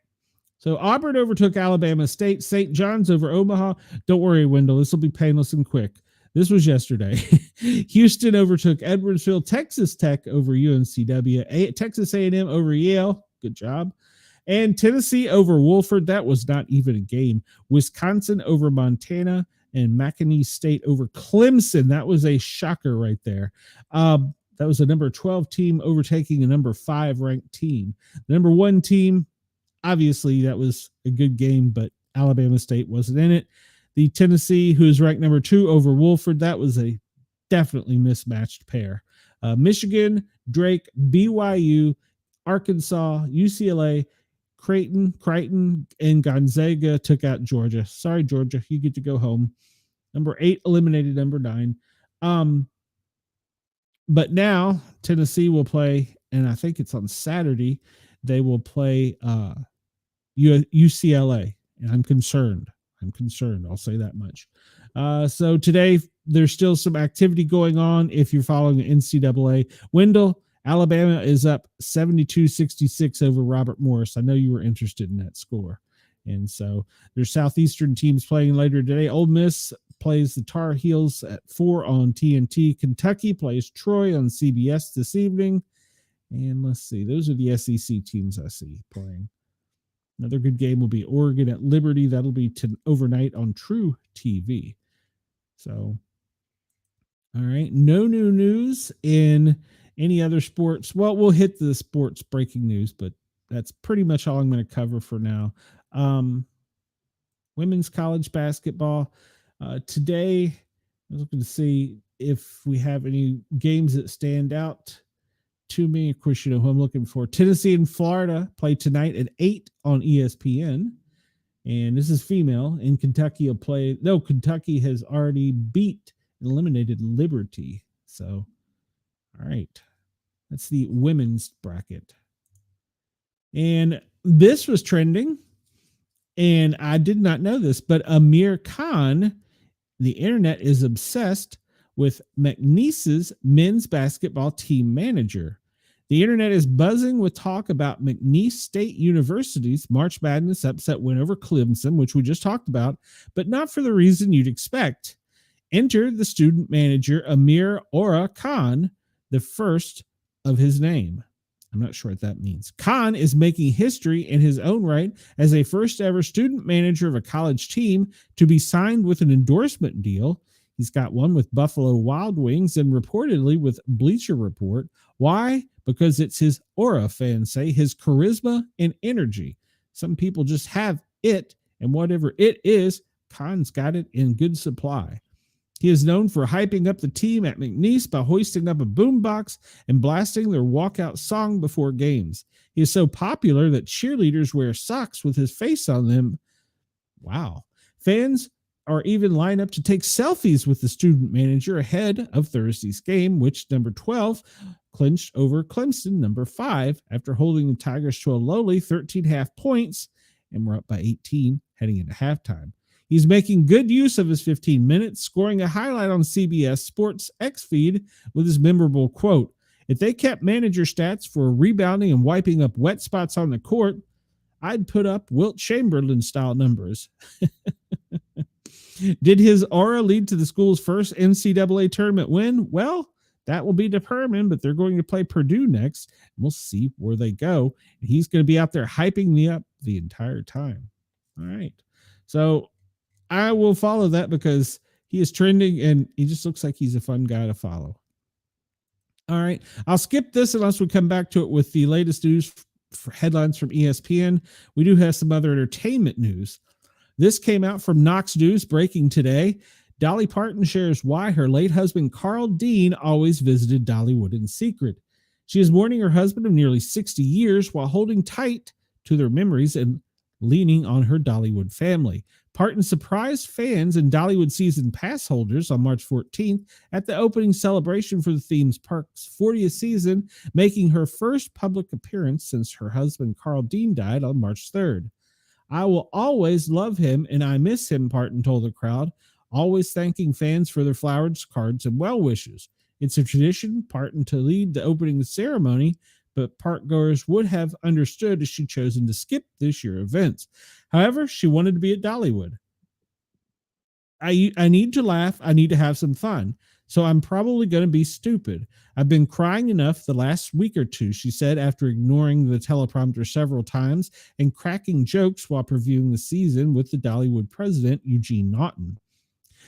So Auburn overtook Alabama State. St. John's over Omaha. Don't worry, Wendell. This will be painless and quick. This was yesterday. Houston overtook Edwardsville. Texas Tech over UNCW. Texas A&M over Yale. Good job. And Tennessee over Woolford. That was not even a game. Wisconsin over Montana. And McNeese State over Clemson. That was a shocker right there. That was a number 12 team overtaking a number 5 ranked team. The number 1 team, obviously, that was a good game, but Alabama State wasn't in it. The Tennessee, who is ranked number 2 over Woolford, that was a definitely mismatched pair. Michigan, Drake, BYU, Arkansas, UCLA, Creighton, and Gonzaga took out Georgia. Sorry, Georgia, you get to go home. Number 8 eliminated number 9. But now Tennessee will play, and I think it's on Saturday, they will play UCLA. And I'm concerned. I'll say that much. So today, there's still some activity going on if you're following the NCAA. Wendell, Alabama is up 72-66 over Robert Morris. I know you were interested in that score. And so there's Southeastern teams playing later today. Ole Miss plays the Tar Heels at 4 on TNT. Kentucky plays Troy on CBS this evening. And let's see, those are the SEC teams I see playing. Another good game will be Oregon at Liberty. That'll be overnight on True TV. So, all right. No new news in any other sports. Well, we'll hit the sports breaking news, but that's pretty much all I'm going to cover for now. Women's college basketball. Today, I was looking to see if we have any games that stand out to me. Of course, you know who I'm looking for. Tennessee and Florida play tonight at 8 on ESPN. And this is female. And Kentucky will play. No, Kentucky has already beat and eliminated Liberty. So, all right. That's the women's bracket. And this was trending. And I did not know this, but Amir Khan, the internet is obsessed with McNeese's men's basketball team manager. The internet is buzzing with talk about McNeese State University's March Madness upset win over Clemson, which we just talked about, but not for the reason you'd expect. Enter the student manager, Amir Ora Khan, the first of his name. I'm not sure what that means. Khan is making history in his own right as a first ever student manager of a college team to be signed with an endorsement deal. He's got one with Buffalo Wild Wings and reportedly with Bleacher Report. Why? Because it's his aura, fans say, his charisma and energy. Some people just have it, and whatever it is, Khan's got it in good supply. He is known for hyping up the team at McNeese by hoisting up a boombox and blasting their walkout song before games. He is so popular that cheerleaders wear socks with his face on them. Wow. Fans are even lined up to take selfies with the student manager ahead of Thursday's game, which number 12 clinched over Clemson, number 5, after holding the Tigers to a lowly 13.5 points, and we're up by 18 heading into halftime. He's making good use of his 15 minutes, scoring a highlight on CBS Sports X feed with his memorable quote, "If they kept manager stats for rebounding and wiping up wet spots on the court, I'd put up Wilt Chamberlain-style numbers." Did his aura lead to the school's first NCAA tournament win? Well, that will be determined, but they're going to play Purdue next. And we'll see where they go. And he's going to be out there hyping me up the entire time. All right. So I will follow that because he is trending and he just looks like he's a fun guy to follow. All right. I'll skip this unless we come back to it with the latest news for headlines from ESPN. We do have some other entertainment news. This came out from Knox News, breaking today. Dolly Parton shares why her late husband, Carl Dean, always visited Dollywood in secret. She is mourning her husband of nearly 60 years while holding tight to their memories and leaning on her Dollywood family. Parton surprised fans and Dollywood season pass holders on March 14th at the opening celebration for the theme park's 40th season, making her first public appearance since her husband Carl Dean died on March 3rd. I will always love him and I miss him, Parton told the crowd, always thanking fans for their flowers, cards, and well wishes. It's a tradition, Parton to lead the opening ceremony, but parkgoers would have understood if she'd chosen to skip this year's events. However, she wanted to be at Dollywood. I need to laugh. I need to have some fun. So I'm probably going to be stupid. I've been crying enough the last week or two, she said, after ignoring the teleprompter several times and cracking jokes while previewing the season with the Dollywood president, Eugene Naughton.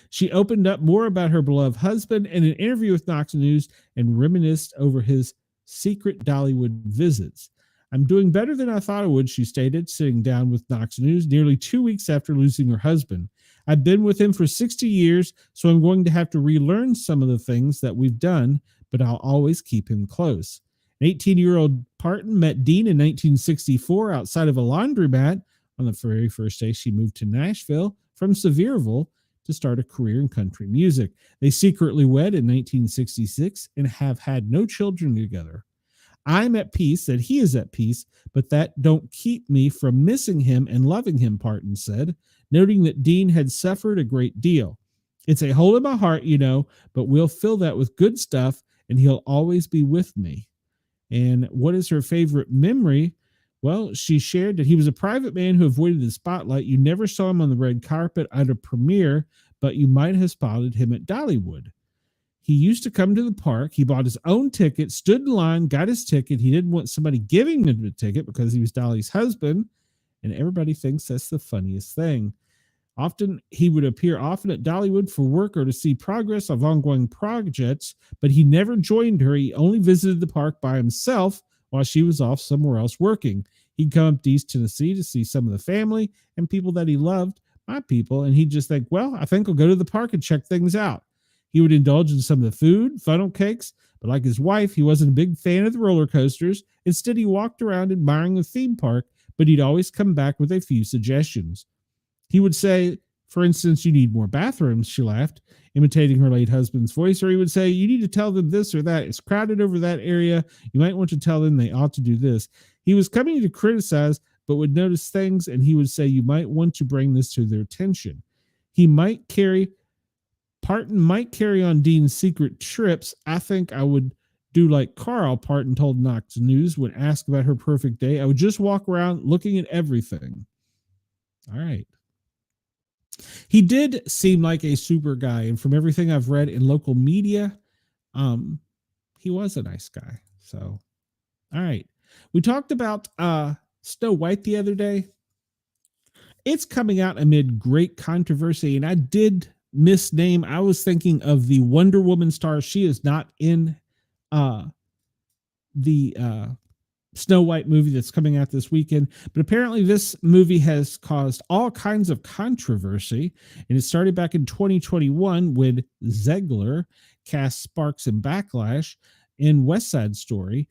She opened up more about her beloved husband in an interview with Knox News and reminisced over his secret Dollywood visits. I'm doing better than I thought I would, she stated, sitting down with Knox News nearly 2 weeks after losing her husband. I've been with him for 60 years, so I'm going to have to relearn some of the things that we've done, but I'll always keep him close. An 18-year-old Parton met Dean in 1964 outside of a laundromat on the very first day she moved to Nashville from Sevierville to start a career in country music. They secretly wed in 1966 and have had no children together. I'm at peace that he is at peace, but that don't keep me from missing him and loving him, Parton said, noting that Dean had suffered a great deal. It's a hole in my heart, you know, but we'll fill that with good stuff and he'll always be with me. And what is her favorite memory? Well, she shared that he was a private man who avoided the spotlight. You never saw him on the red carpet at a premiere, but you might have spotted him at Dollywood. He used to come to the park. He bought his own ticket, stood in line, got his ticket. He didn't want somebody giving him the ticket because he was Dolly's husband, and everybody thinks that's the funniest thing. Often, he would appear often at Dollywood for work or to see progress of ongoing projects, but he never joined her. He only visited the park by himself while she was off somewhere else working. He'd come up to East Tennessee to see some of the family and people that he loved, my people, and he'd just think, well, I think I'll go to the park and check things out. He would indulge in some of the food, funnel cakes, but like his wife, he wasn't a big fan of the roller coasters. Instead, he walked around admiring the theme park, but he'd always come back with a few suggestions. He would say, for instance, you need more bathrooms, she laughed, imitating her late husband's voice, or he would say, you need to tell them this or that. It's crowded over that area. You might want to tell them they ought to do this. He was coming to criticize, but would notice things, and he would say, you might want to bring this to their attention. Parton might carry on Dean's secret trips. I think I would do like Carl, Parton told Knox News when asked about her perfect day. I would just walk around looking at everything. All right. He did seem like a super guy, and from everything I've read in local media, he was a nice guy. So, all right. We talked about Snow White the other day. It's coming out amid great controversy, and I did misname. I was thinking of the Wonder Woman star. She is not in the Snow White movie that's coming out this weekend, but apparently this movie has caused all kinds of controversy, and it started back in 2021 when Zegler cast Sparks and Backlash in West Side Story.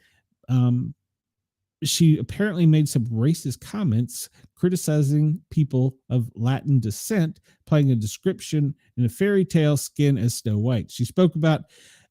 She apparently made some racist comments criticizing people of Latin descent, playing a description in a fairy tale skin as Snow White. She spoke about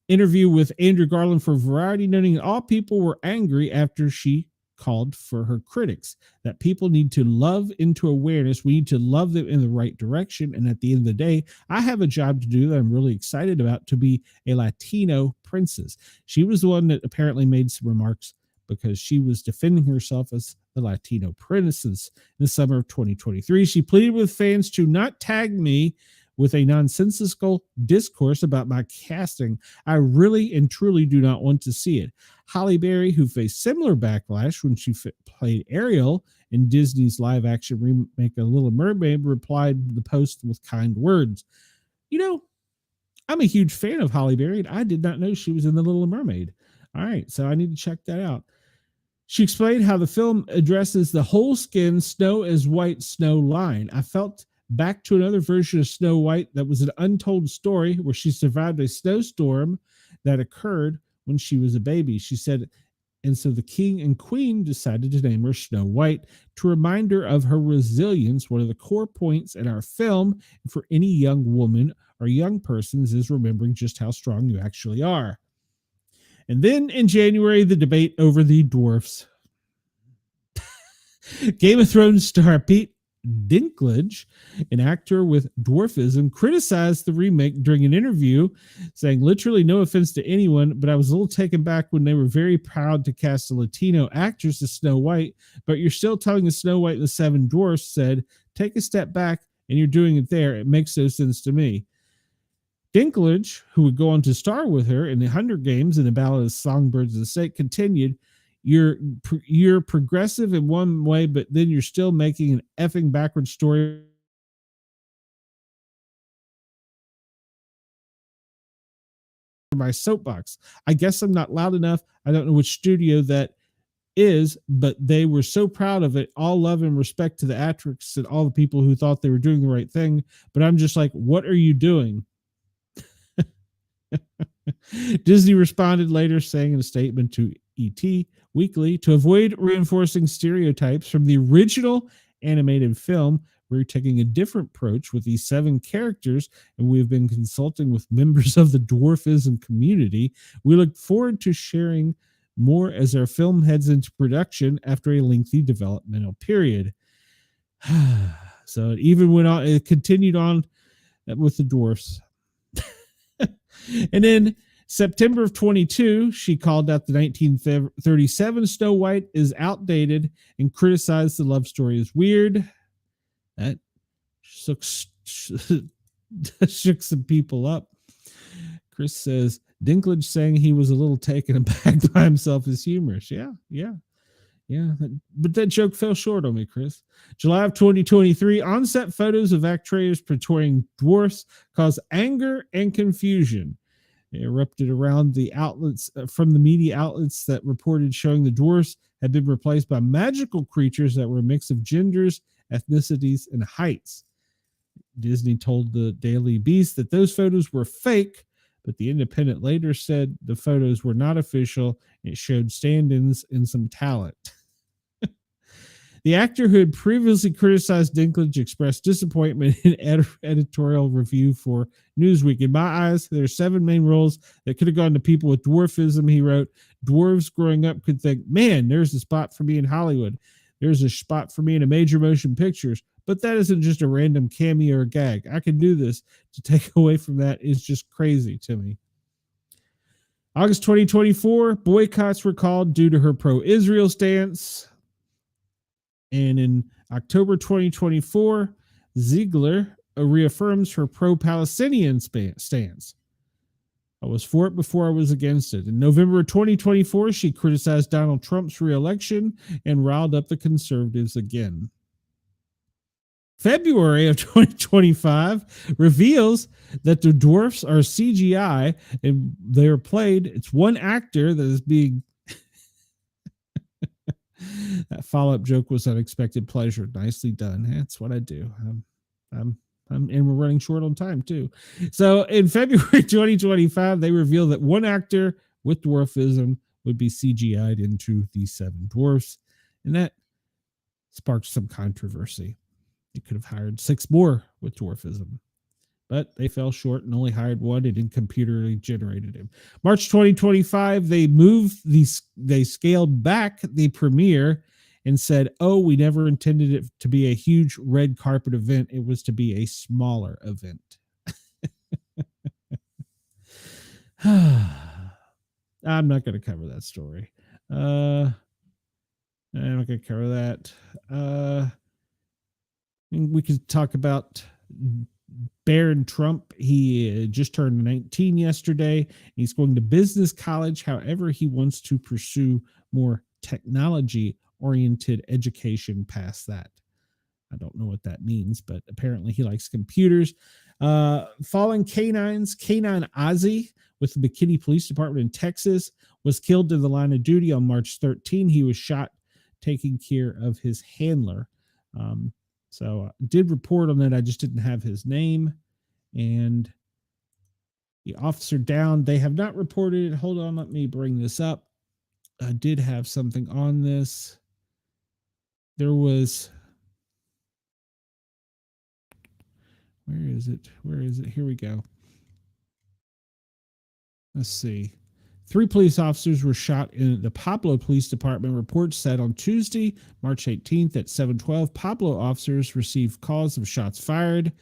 interview with Andrew Garland for Variety, noting that all people were angry after she called for her critics, that people need to love into awareness. We need to love them in the right direction. And at the end of the day, I have a job to do that I'm really excited about, to be a Latino princess. She was the one that apparently made some remarks because she was defending herself as the Latino princess in the summer of 2023. She pleaded with fans to not tag me with a nonsensical discourse about my casting. I really and truly do not want to see it. Halle Berry, who faced similar backlash when she played Ariel in Disney's live-action remake of Little Mermaid, replied to the post with kind words. You know, I'm a huge fan of Halle Berry, and I did not know she was in The Little Mermaid. All right, so I need to check that out. She explained how the film addresses the whole skin, snow as white snow line. I felt back to another version of Snow White that was an untold story where she survived a snowstorm that occurred when she was a baby. She said, And so the king and queen decided to name her Snow White to remind her of her resilience. One of the core points in our film for any young woman or young persons is remembering just how strong you actually are. And then in January, the debate over the dwarfs. Game of Thrones star Pete Dinklage, an actor with dwarfism, criticized the remake during an interview, saying, literally no offense to anyone, but I was a little taken back when they were very proud to cast a Latino actress as Snow White, but you're still telling us Snow White and the Seven Dwarfs. Said, take a step back and you're doing it there. It makes no sense to me. Dinklage, who would go on to star with her in the Hunger Games and the Ballad of Songbirds of the State, continued, you're progressive in one way, but then you're still making an effing backward story. My soapbox. I guess I'm not loud enough. I don't know which studio that is, but they were so proud of it. All love and respect to the actress and all the people who thought they were doing the right thing. But I'm just like, what are you doing? Disney responded later, saying in a statement to ET Weekly, to avoid reinforcing stereotypes from the original animated film, we're taking a different approach with these 7 characters, and we've been consulting with members of the dwarfism community. We look forward to sharing more as our film heads into production after a lengthy developmental period. So it even went on, it continued on with the dwarfs. And then September of 22, she called out the 1937 Snow White is outdated and criticized the love story as weird. That shook some people up. Chris says, Dinklage saying he was a little taken aback by himself is humorous. Yeah. But that joke fell short on me, Chris. July of 2023, on-set photos of actors portraying dwarfs caused anger and confusion. It erupted around the outlets from the media outlets that reported showing the dwarfs had been replaced by magical creatures that were a mix of genders, ethnicities, and heights. Disney told the Daily Beast that those photos were fake, but the Independent later said the photos were not official. It showed stand-ins and some talent. The actor who had previously criticized Dinklage expressed disappointment in editorial review for Newsweek. In my eyes, there are 7 main roles that could have gone to people with dwarfism, he wrote. Dwarves growing up could think, man, there's a spot for me in Hollywood. There's a spot for me in a major motion pictures. But that isn't just a random cameo or gag. I can do this. To take away from that is just crazy to me. August 2024, boycotts were called due to her pro-Israel stance. And in October 2024, Ziegler reaffirms her pro-Palestinian stance. I was for it before I was against it. In November 2024, she criticized Donald Trump's reelection and riled up the conservatives again. February of 2025 reveals that the dwarfs are CGI and they're played. It's one actor that is being... That follow-up joke was unexpected pleasure. Nicely done. That's what I do. And we're running short on time too. So in February 2025, they revealed that one actor with dwarfism would be CGI'd into the 7 dwarfs, and that sparked some controversy. They could have hired 6 more with dwarfism, but they fell short and only hired 1 and then computer generated him. March 2025, they scaled back the premiere and said, oh, we never intended it to be a huge red carpet event. It was to be a smaller event. I'm not going to cover that story. I'm not going to cover that. We could talk about Barron Trump. He just turned 19 yesterday. He's going to business college. However, he wants to pursue more technology-oriented education past that. I don't know what that means, but apparently he likes computers. Fallen canines. Canine Ozzy with the McKinney Police Department in Texas was killed in the line of duty on March 13. He was shot taking care of his handler. So did report on that. I just didn't have his name. And the officer down, they have not reported it. Hold on, let me bring this up. I did have something on this. There was, where is it? Where is it? Here we go. Let's see. 3 police officers were shot in the Pablo Police Department. Reports said on Tuesday, March 18th at 7:12, Pablo officers received calls of shots fired,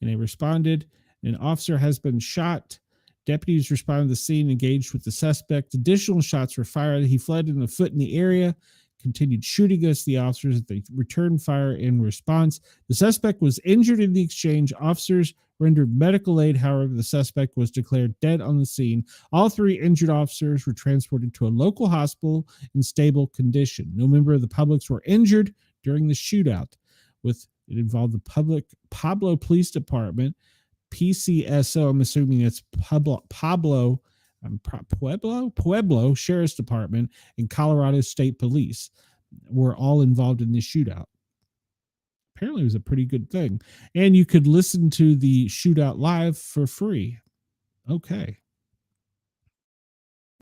and they responded. An officer has been shot. Deputies responded to the scene, engaged with the suspect. Additional shots were fired. He fled in a foot in the area, continued shooting against the officers. They returned fire in response. The suspect was injured in the exchange. Officers rendered medical aid. However, the suspect was declared dead on the scene. All 3 injured officers were transported to a local hospital in stable condition. No member of the public were injured during the shootout. It involved the Pablo Police Department, PCSO. I'm assuming it's Pueblo Sheriff's Department, and Colorado State Police were all involved in this shootout. Apparently it was a pretty good thing. And you could listen to the shootout live for free. Okay.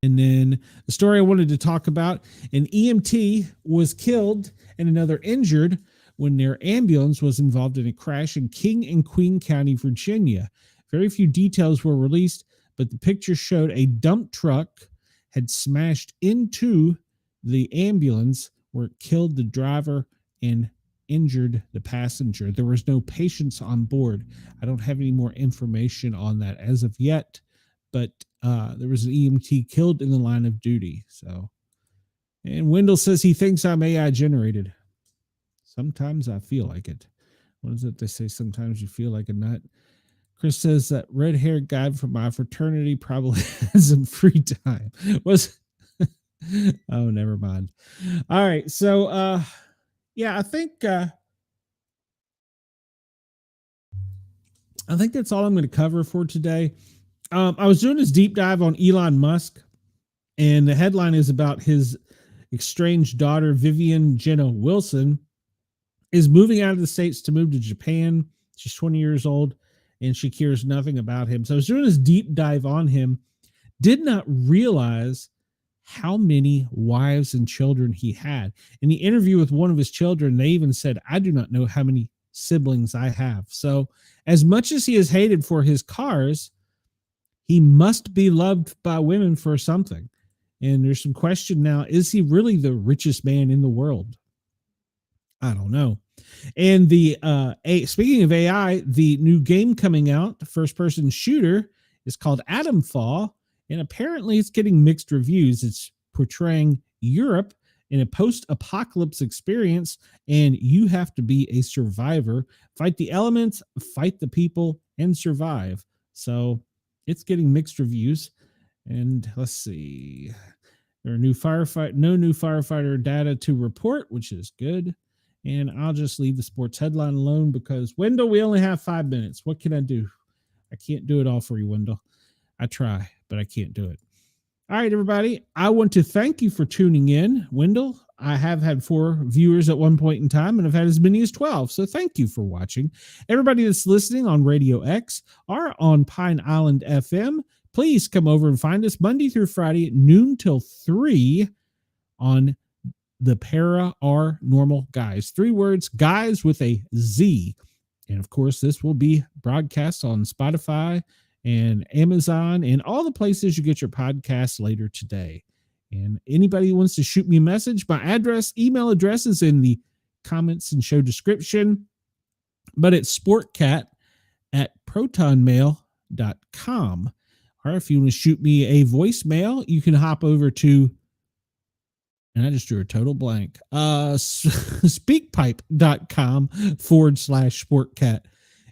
And then the story I wanted to talk about, an EMT was killed and another injured when their ambulance was involved in a crash in King and Queen County, Virginia. Very few details were released, but the picture showed a dump truck had smashed into the ambulance where it killed the driver and injured the passenger. There was no patients on board. I don't have any more information on that as of yet, but there was an EMT killed in the line of duty. So, and Wendell says he thinks I'm AI generated. Sometimes I feel like it. What is it they say? Sometimes you feel like a nut. Chris says that red-haired guy from my fraternity probably has some free time. Oh, never mind. All right. So, yeah, I think that's all I'm going to cover for today. I was doing this deep dive on Elon Musk, and the headline is about his estranged daughter, Vivian Jenna Wilson, is moving out of the States to move to Japan. She's 20 years old, and she cares nothing about him. So I was doing this deep dive on him, did not realize how many wives and children he had. In the interview with one of his children, they even said, I do not know how many siblings I have. So as much as he is hated for his cars, he must be loved by women for something. And there's some question now, is he really the richest man in the world? I don't know. And speaking of AI, the new game coming out, the first-person shooter, is called Atomfall, and apparently it's getting mixed reviews. It's portraying Europe in a post-apocalypse experience, and you have to be a survivor, fight the elements, fight the people, and survive. So it's getting mixed reviews. And let's see, there are no new firefighter data to report, which is good. And I'll just leave the sports headline alone because, Wendell, we only have 5 minutes. What can I do? I can't do it all for you, Wendell. I try, but I can't do it. All right, everybody. I want to thank you for tuning in. Wendell, I have had 4 viewers at one point in time, and I've had as many as 12. So thank you for watching. Everybody that's listening on Radio X or on Pine Island FM, please come over and find us Monday through Friday at noon till 3 on the Paranormal Guys. 3 words, guys with a Z. And of course, this will be broadcast on Spotify and Amazon and all the places you get your podcasts later today. And anybody who wants to shoot me a message, my email address is in the comments and show description, but it's sportcat@protonmail.com. Or if you want to shoot me a voicemail, you can hop over to, and I just drew a total blank, speakpipe.com/sportcat.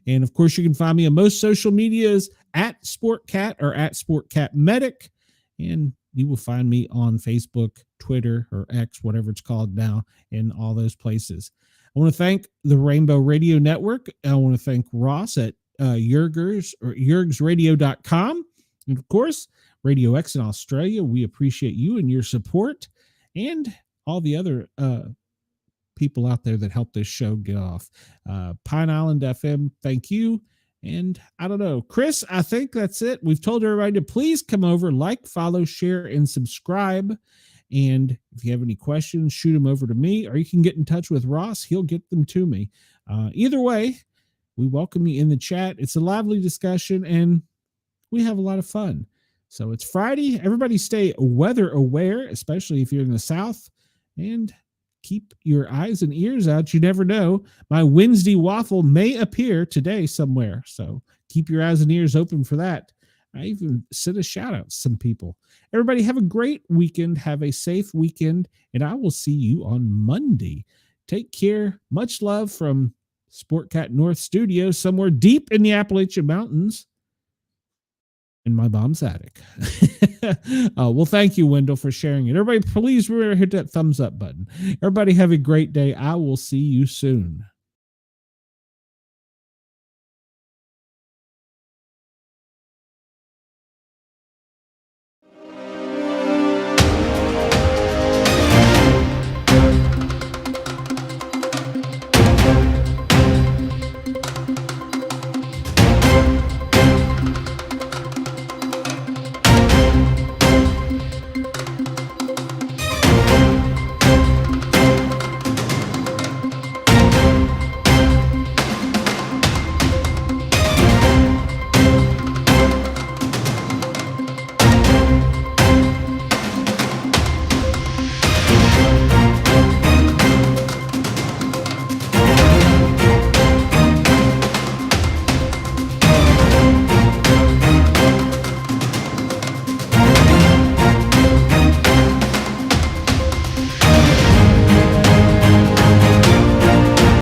And of course, you can find me on most social medias at Sportcat or at SportCatMedic. And you will find me on Facebook, Twitter, or X, whatever it's called now, in all those places. I want to thank the Rainbow Radio Network. I want to thank Ross at yergsradio.com. And of course, Radio X in Australia. We appreciate you and your support, and all the other people out there that help this show get off. Pine Island FM, thank you. And I don't know, Chris, I think that's it. We've told everybody to please come over, like, follow, share, and subscribe. And if you have any questions, shoot them over to me, or you can get in touch with Ross. He'll get them to me. Either way, we welcome you in the chat. It's a lively discussion, and we have a lot of fun. So it's Friday. Everybody stay weather aware, especially if you're in the South, and keep your eyes and ears out. You never know. My Wednesday waffle may appear today somewhere. So keep your eyes and ears open for that. I even sent a shout out to some people. Everybody have a great weekend. Have a safe weekend. And I will see you on Monday. Take care. Much love from Sportcat North Studio, somewhere deep in the Appalachian Mountains. In my mom's attic. Well, thank you, Wendell, for sharing it. Everybody, please remember to hit that thumbs up button. Everybody have a great day. I will see you soon.